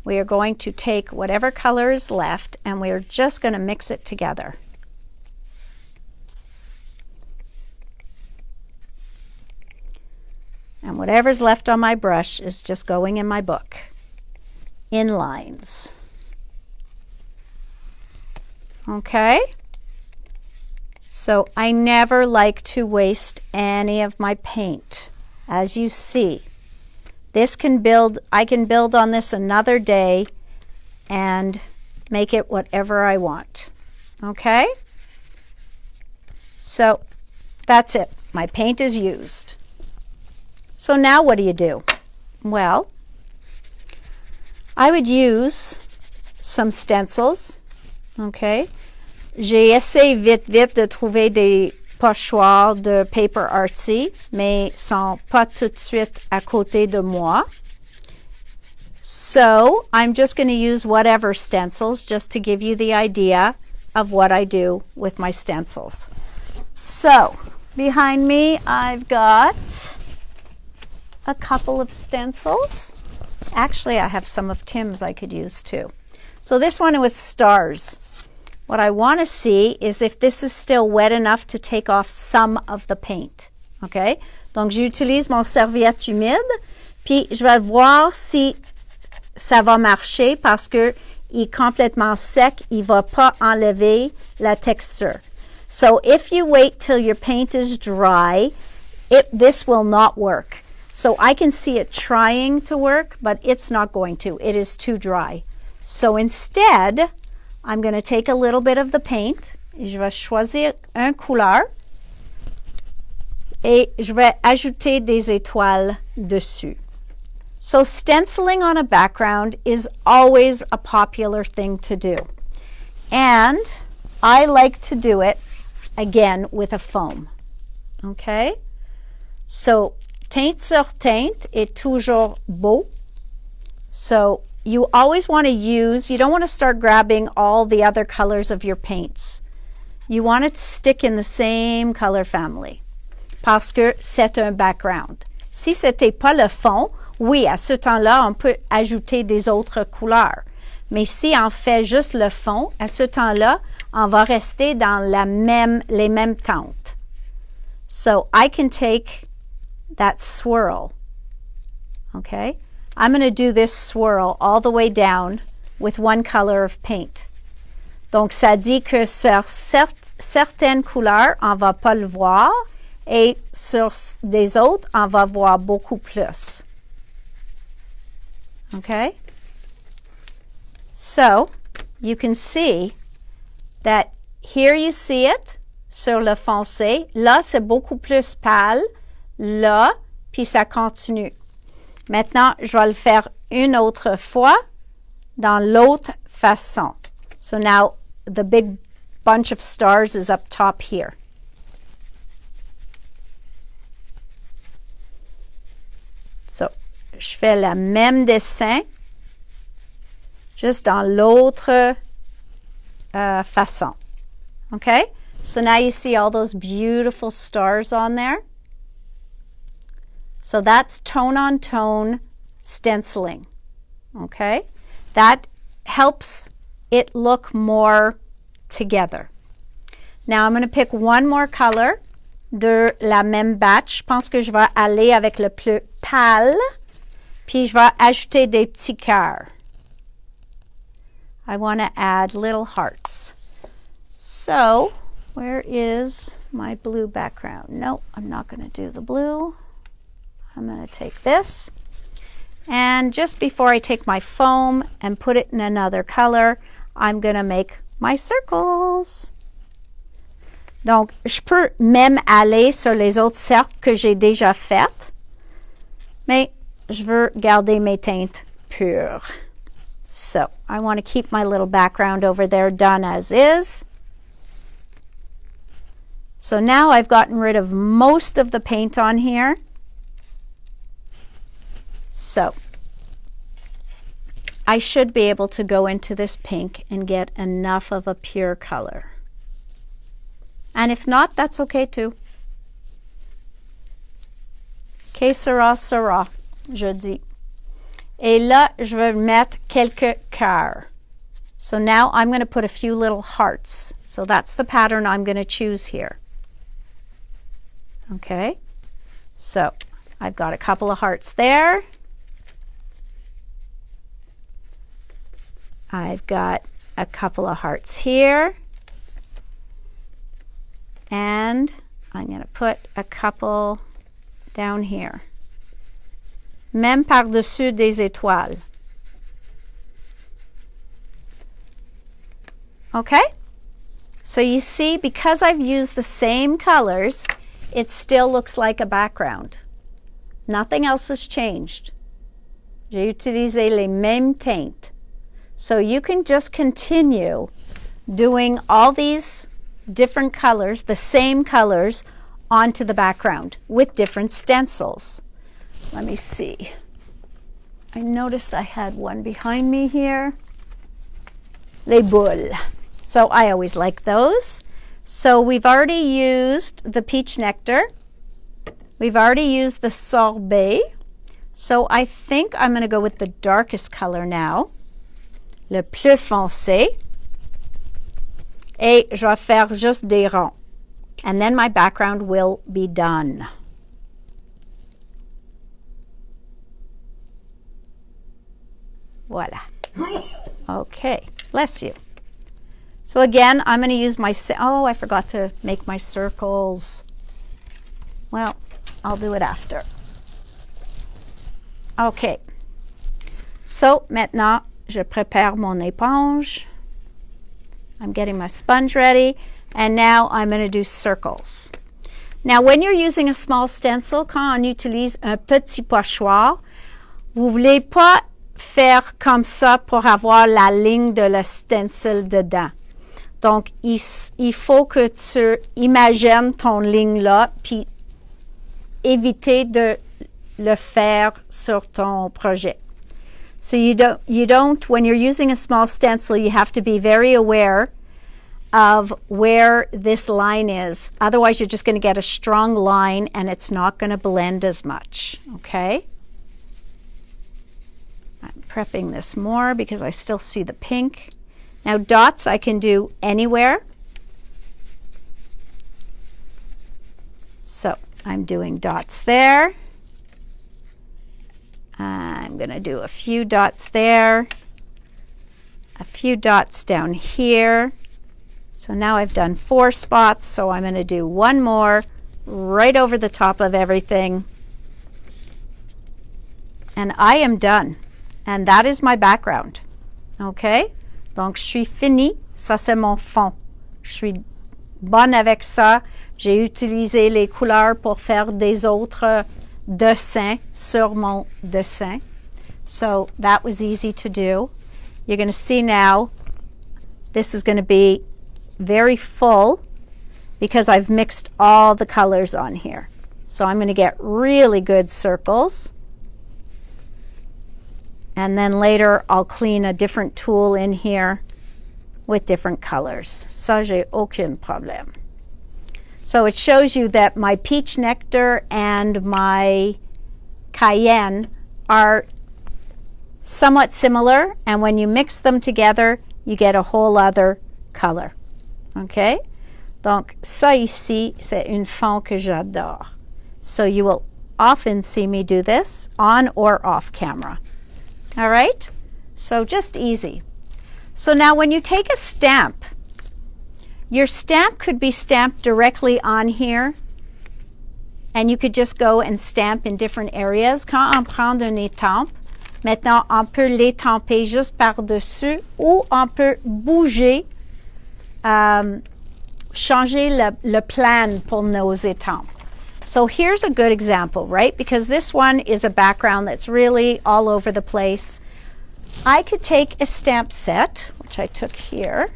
we are going to take whatever color is left and we are just going to mix it together. And whatever's left on my brush is just going in my book in lines. Okay? So I never like to waste any of my paint. As you see, this can build, I can build on this another day and make it whatever I want. Okay? So that's it. My paint is used. So now what do? Well, I would use some stencils. Okay? J'ai essayé vite de trouver des pochoirs de paper artsy, mais sont pas tout de suite à côté de moi. So I'm just going to use whatever stencils just to give you the idea of what I do with my stencils. So behind me I've got a couple of stencils. Actually, I have some of Tim's I could use too. So this one was stars. What I want to see is if this is still wet enough to take off some of the paint. Okay? Donc, j'utilise mon serviette humide, puis je vais voir si ça va marcher parce que il est complètement sec, il va pas enlever la texture. So if you wait till your paint is dry, this will not work. So I can see it trying to work, but it's not going to. It is too dry. So instead, I'm going to take a little bit of the paint. Je vais choisir une couleur et je vais ajouter des étoiles dessus. So stenciling on a background is always a popular thing to do. And I like to do it, again, with a foam. Okay? So teinte sur teinte est toujours beau. So you always want to use, you don't want to start grabbing all the other colors of your paints. You want it to stick in the same color family parce que c'est un background. Si c'était pas le fond, oui, à ce temps-là, on peut ajouter des autres couleurs. Mais si on fait juste le fond, à ce temps-là, on va rester dans les mêmes teintes. So I can take that swirl, okay? I'm going to do this swirl all the way down with one color of paint. Donc, ça dit que sur certaines couleurs, on ne va pas le voir et sur des autres, on va voir beaucoup plus. Okay? So, you can see that here you see it sur le foncé. Là, c'est beaucoup plus pâle. Là, puis ça continue. Maintenant, je vais le faire une autre fois dans l'autre façon. So now, the big bunch of stars is up top here. So, je fais le même dessin, juste dans l'autre façon. Okay? So now you see all those beautiful stars on there. So that's tone-on-tone stenciling. Okay? That helps it look more together. Now I'm going to pick one more color de la même batch. Je pense que je vais aller avec le plus pâle, puis je vais ajouter des petits cœurs. I want to add little hearts. So, where is my blue background? No, I'm not going to do the blue. I'm going to take this. And just before I take my foam and put it in another color, I'm going to make my circles. Donc, je peux même aller sur les autres cercles que j'ai déjà faites, mais je veux garder mes teintes pures. So, I want to keep my little background over there done as is. So now I've gotten rid of most of the paint on here. So, I should be able to go into this pink and get enough of a pure color. And if not, that's okay too. Que sera, sera, je dis. Et là, je vais mettre quelques cœurs. So now I'm going to put a few little hearts. So that's the pattern I'm going to choose here. Okay? So I've got a couple of hearts there. I've got a couple of hearts here. And I'm going to put a couple down here. Même par-dessus des étoiles. Okay? So you see, because I've used the same colors, it still looks like a background. Nothing else has changed. J'ai utilisé les mêmes teintes. So you can just continue doing all these different colors, the same colors, onto the background with different stencils. Let me see. I noticed I had one behind me here. Les boules. So I always like those. So we've already used the peach nectar. We've already used the sorbet. So I think I'm going to go with the darkest color now, le plus foncé. Et je vais faire juste des ronds. And then my background will be done. Voila. Okay, bless you. So again, I'm going to use my, oh, I forgot to make my circles. Well, I'll do it after. Okay. So maintenant, je prépare mon éponge. I'm getting my sponge ready. And now I'm going to do circles. Now, when you're using a small stencil, quand on utilise un petit pochoir, vous voulez pas faire comme ça pour avoir la ligne de le stencil dedans. Donc, il faut que tu imagines ton ligne là, puis éviter de le faire sur ton projet. So you don't, when you're using a small stencil, you have to be very aware of where this line is. Otherwise, you're just going to get a strong line and it's not going to blend as much, okay? I'm prepping this more because I still see the pink. Now, dots I can do anywhere. So I'm doing dots there. I'm going to do a few dots there, a few dots down here. So now I've done 4 spots, so I'm going to do one more right over the top of everything. And I am done. And that is my background. Okay? Donc, je suis fini. Ça, c'est mon fond. Je suis bonne avec ça. J'ai utilisé les couleurs pour faire des autres dessins sur mon dessin. So that was easy to do. You're going to see now, this is going to be very full because I've mixed all the colors on here. So I'm going to get really good circles. And then later I'll clean a different tool in here with different colors. Ça, j'ai aucun problème. So it shows you that my peach nectar and my cayenne are somewhat similar, and when you mix them together, you get a whole other color. Okay? Donc, ça ici, c'est une fond que j'adore. So you will often see me do this on or off camera. All right? So just easy. So now when you take a stamp, your stamp could be stamped directly on here, and you could just go and stamp in different areas. Quand on prend une étampe, maintenant on peut l'étamper juste par-dessus, ou on peut bouger, changer le plan pour nos étampes. So here's a good example, right? Because this one is a background that's really all over the place. I could take a stamp set, which I took here.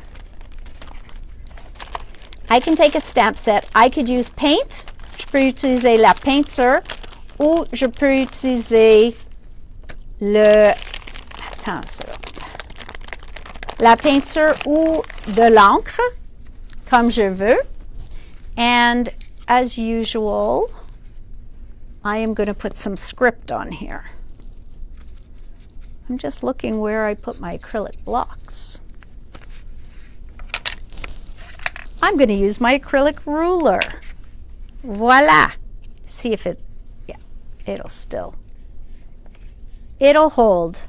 I can take a stamp set. I could use paint. Je peux utiliser la peinture, ou je peux utiliser la peinture ou de l'encre, comme je veux. And as usual, I am going to put some script on here. I'm just looking where I put my acrylic blocks. I'm going to use my acrylic ruler. Voila. See if it, yeah, it'll hold.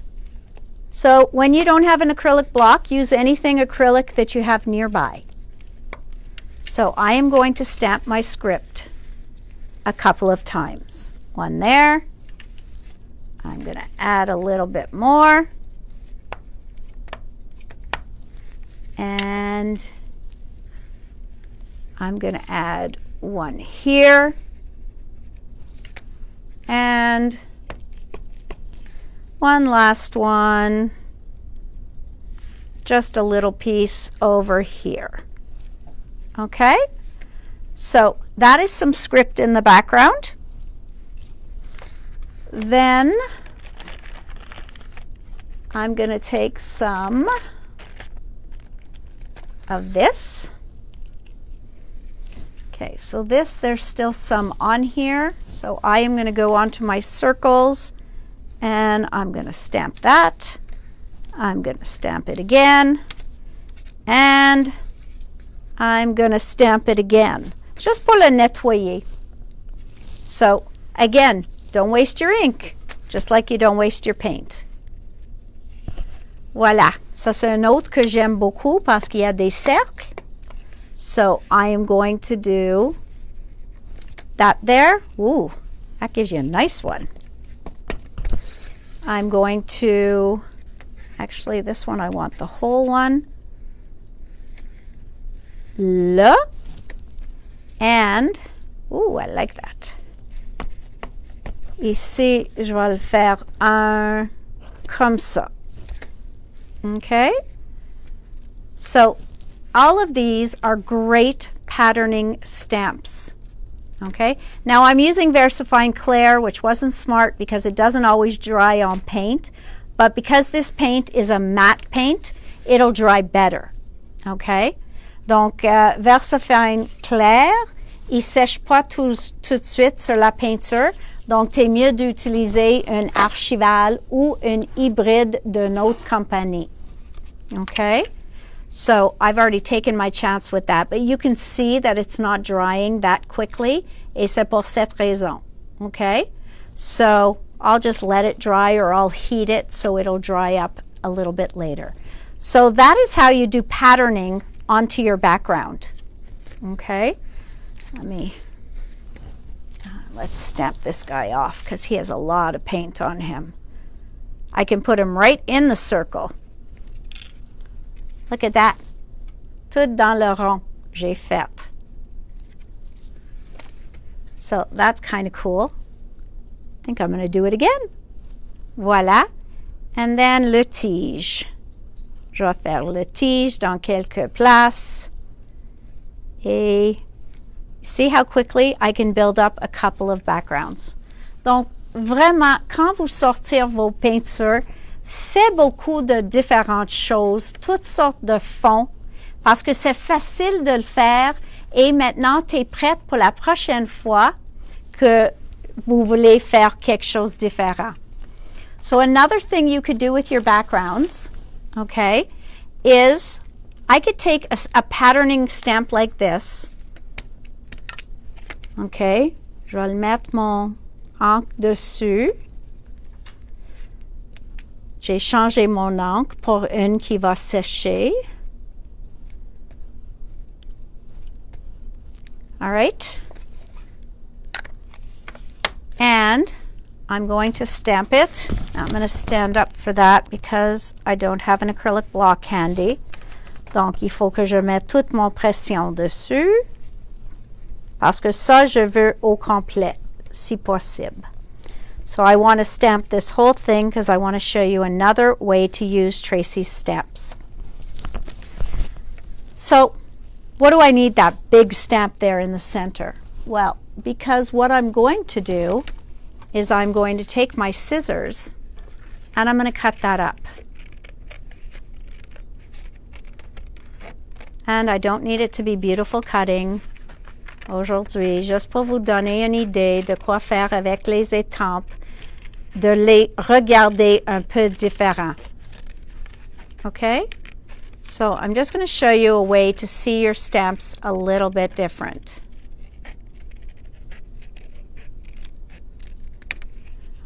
So when you don't have an acrylic block, use anything acrylic that you have nearby. So I am going to stamp my script a couple of times. One there. I'm going to add a little bit more. And I'm going to add one here. And one last one. Just a little piece over here. Okay? So that is some script in the background. Then I'm going to take some of this. Okay, so this, there's still some on here. So I am going to go onto my circles And I'm going to stamp that. I'm going to stamp it again. And I'm going to stamp it again. Just pour le nettoyer. So, again, don't waste your ink. Just like you don't waste your paint. Voilà. Ça, c'est un autre que j'aime beaucoup parce qu'il y a des cercles. So, I am going to do that there. Ooh, that gives you a nice one. I'm going to, actually this one I want the whole one. Là. And, ooh, I like that. Ici, je vais le faire un comme ça. Okay? So, all of these are great patterning stamps. Okay? Now, I'm using VersaFine Clair, which wasn't smart because it doesn't always dry on paint. But because this paint is a matte paint, it'll dry better. Okay? Donc, VersaFine Clair, il sèche pas tout de suite sur la peinture. Donc, c'est mieux d'utiliser un archival ou un hybride d'une autre compagnie. Okay? So, I've already taken my chance with that. But you can see that it's not drying that quickly. Et c'est pour cette raison. Okay? So, I'll just let it dry or I'll heat it so it'll dry up a little bit later. So, that is how you do patterning onto your background. Okay? Let's stamp this guy off because he has a lot of paint on him. I can put him right in the circle. Look at that. Tout dans le rond, j'ai fait. So that's kind of cool. I think I'm going to do it again. Voilà. And then le tige. Je vais faire le tige dans quelques places. Et see how quickly I can build up a couple of backgrounds. Donc, vraiment, quand vous sortez vos peintures, faites beaucoup de différentes choses, toutes sortes de fonds, parce que c'est facile de le faire et maintenant, tu es prête pour la prochaine fois que vous voulez faire quelque chose de différent. So, another thing you could do with your backgrounds, okay, is I could take a patterning stamp like this. OK. Je vais le mettre mon encre dessus. J'ai changé mon encre pour une qui va sécher. All right. And I'm going to stamp it. I'm going to stand up for that because I don't have an acrylic block handy. Donc, il faut que je mette toute mon pression dessus. Parce que ça, je veux au complet, si possible. So I want to stamp this whole thing because I want to show you another way to use Tracy's stamps. So, what do I need that big stamp there in the center? Well, because what I'm going to do is I'm going to take my scissors and I'm going to cut that up. And I don't need it to be beautiful cutting aujourd'hui, juste pour vous donner une idée de quoi faire avec les étampes, de les regarder un peu différents. Okay? So I'm just going to show you a way to see your stamps a little bit different.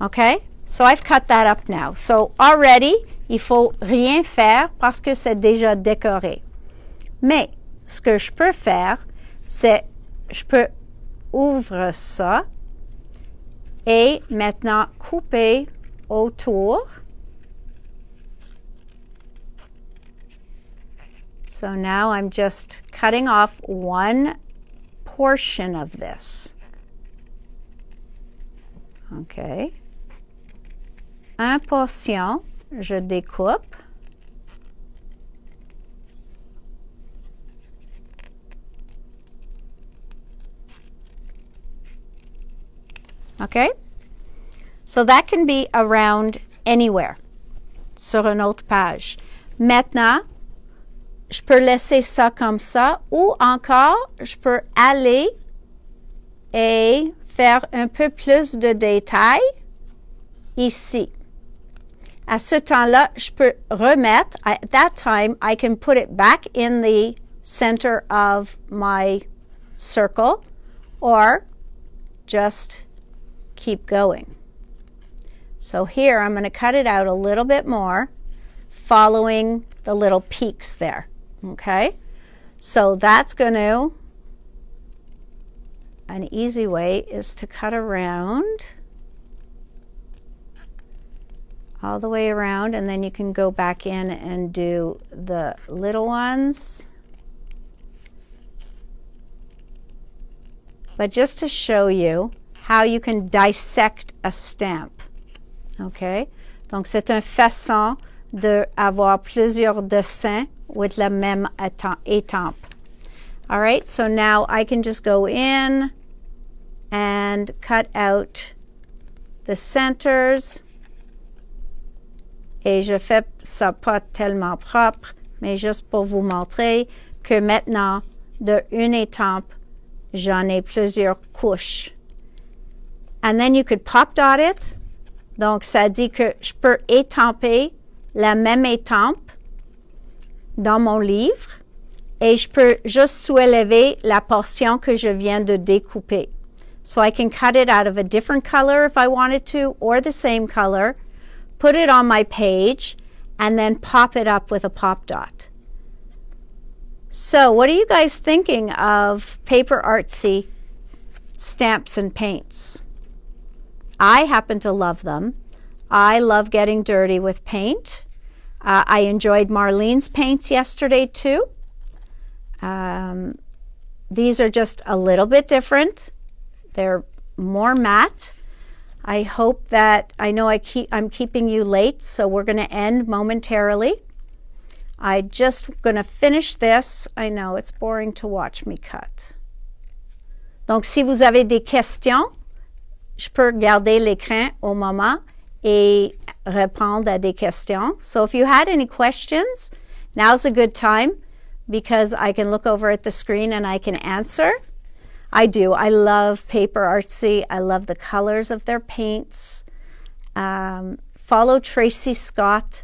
Okay? So I've cut that up now. So already, il faut rien faire parce que c'est déjà décoré. Mais ce que je peux faire, c'est je peux ouvrir ça et maintenant couper autour. So now I'm just cutting off one portion of this. Okay. Un portion, je découpe. Okay? So that can be around anywhere sur une autre page. Maintenant, je peux laisser ça comme ça ou encore, je peux aller et faire un peu plus de détails ici. À ce temps-là, je peux remettre. At that time, I can put it back in the center of my circle or just keep going. So here, I'm going to cut it out a little bit more, following the little peaks there. Okay? So that's going to, an easy way is to cut around, all the way around, and then you can go back in and do the little ones. But just to show you how you can dissect a stamp. Okay? Donc c'est une façon d'avoir plusieurs dessins with la même étampe. All right, so now I can just go in and cut out the centers. Et je fais ça pas tellement propre, mais juste pour vous montrer que maintenant, de une étampe, j'en ai plusieurs couches. And then you could pop dot it. Donc, ça dit que je peux étamper la même étampe dans mon livre et je peux juste soulever la portion que je viens de découper. So I can cut it out of a different color if I wanted to, or the same color, put it on my page, and then pop it up with a pop dot. So what are you guys thinking of paper artsy stamps and paints? I happen to love them. I love getting dirty with paint. I enjoyed Marlene's paints yesterday too. These are just a little bit different. They're more matte. I hope that, I know I'm keeping you late, so we're going to end momentarily. I just going to finish this. I know it's boring to watch me cut. Donc, si vous avez des questions, je peux garder l'écran au moment et répondre à des questions. So if you had any questions, now's a good time because I can look over at the screen and I can answer. I do. I love paper artsy. I love the colors of their paints. Follow Tracy Scott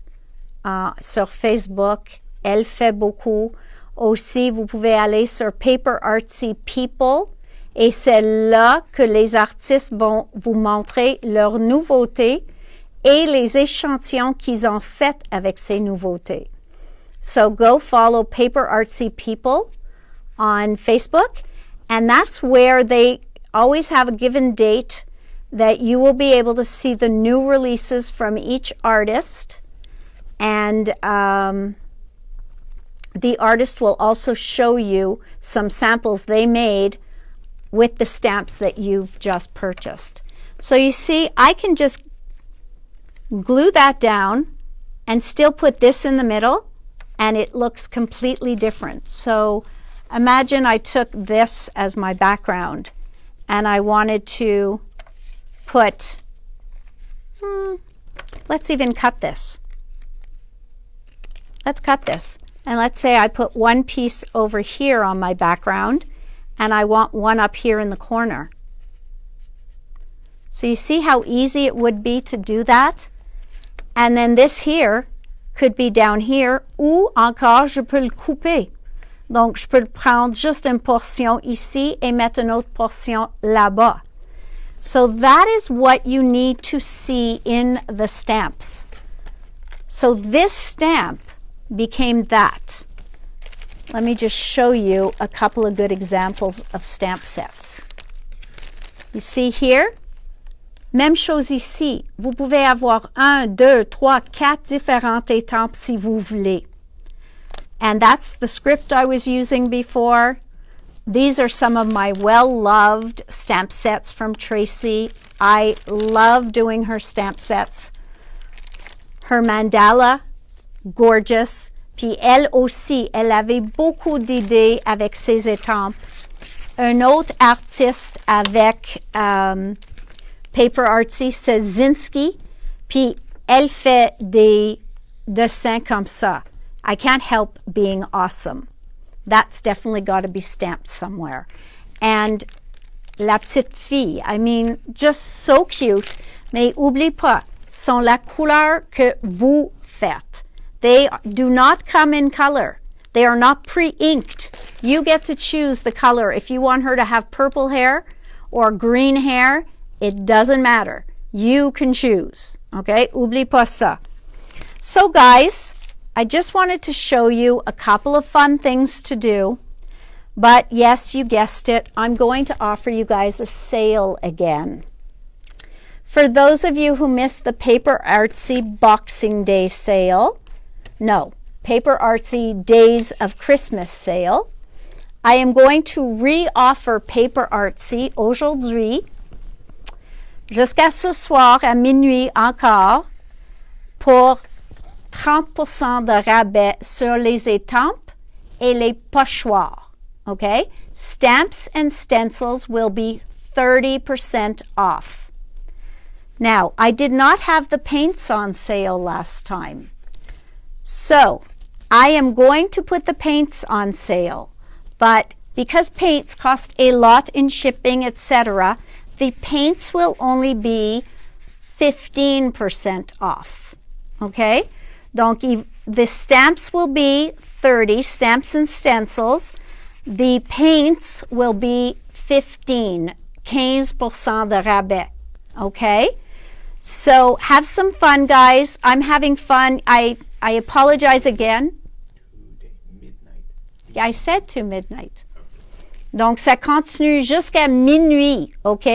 sur Facebook. Elle fait beaucoup. Aussi, vous pouvez aller sur Paper Artsy People et c'est là que les artistes vont vous montrer leurs nouveautés et les échantillons qu'ils ont faits avec ces nouveautés. So go follow Paper Artsy People on Facebook. And that's where they always have a given date that you will be able to see the new releases from each artist. And the artist will also show you some samples they made with the stamps that you've just purchased. So you see, I can just glue that down and still put this in the middle, and it looks completely different. So imagine I took this as my background and I wanted to put, let's even cut this. Let's cut this. And let's say I put one piece over here on my background and I want one up here in the corner. So you see how easy it would be to do that? And then this here could be down here, ou encore je peux le couper. Donc, je peux prendre juste une portion ici et mettre une autre portion là-bas. So that is what you need to see in the stamps. So this stamp became that. Let me just show you a couple of good examples of stamp sets. You see here? Même chose ici. Vous pouvez avoir 1, 2, 3, 4 différentes étampes si vous voulez. And that's the script I was using before. These are some of my well-loved stamp sets from Tracy. I love doing her stamp sets. Her mandala, gorgeous. Puis elle aussi, elle avait beaucoup d'idées avec ses étampes. Un autre artiste avec Paper Artsy, c'est Zinski. Puis elle fait des dessins comme ça. I can't help being awesome. That's definitely got to be stamped somewhere. And La Petite Fille, I mean, just so cute. Mais oublie pas, sont la couleur que vous faites. They do not come in color. They are not pre-inked. You get to choose the color. If you want her to have purple hair or green hair, it doesn't matter. You can choose. Okay? Oublie pas ça. So guys, I just wanted to show you a couple of fun things to do. But yes, you guessed it, I'm going to offer you guys a sale again. For those of you who missed the Paper Artsy Boxing Day sale, no, Paper Artsy Days of Christmas sale, I am going to re-offer Paper Artsy aujourd'hui, jusqu'à ce soir à minuit encore, pour 30% de rabais sur les étampes et les pochoirs. Okay? Stamps and stencils will be 30% off. Now, I did not have the paints on sale last time. So, I am going to put the paints on sale. But because paints cost a lot in shipping, etc., the paints will only be 15% off. Okay? Donc, the stamps will be 30, stamps and stencils. The paints will be 15% de rabais. Okay? So, have some fun, guys. I'm having fun. I apologize again. Midnight. I said to midnight. Donc, ça continue jusqu'à minuit, OK?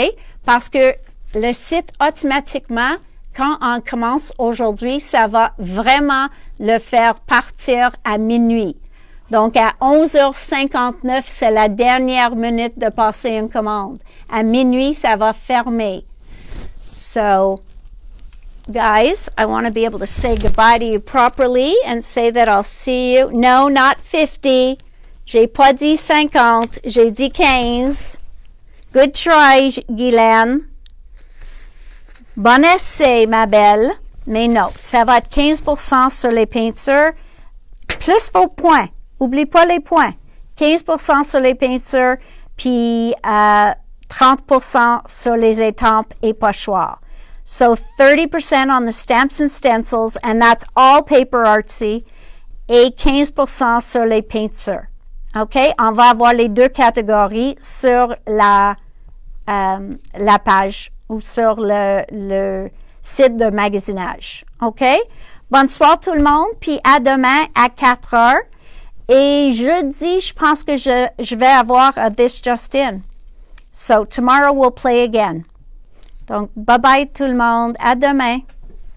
Parce que le site, automatiquement, quand on commence aujourd'hui, ça va vraiment le faire partir à minuit. Donc, à 11h59, c'est la dernière minute de passer une commande. À minuit, ça va fermer. So, guys, I want to be able to say goodbye to you properly and say that I'll see you. No, not 50. J'ai pas dit 50. J'ai dit 15. Good try, Guylaine. Bon essai, ma belle. Mais non, ça va être 15% sur les peintures, plus vos points. Oublie pas les points. 15% sur les peintures, puis 30% sur les étampes et pochoirs. So 30% on the stamps and stencils, and that's all Paper Artsy, et 15% sur les peintures. OK? On va avoir les deux catégories sur la page ou sur le site de magasinage. OK? Bonsoir tout le monde, puis à demain à 4 heures. Et jeudi, je pense que je vais avoir This Just In. So tomorrow we'll play again. Donc, bye-bye tout le monde. À demain.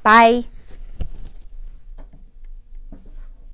Bye.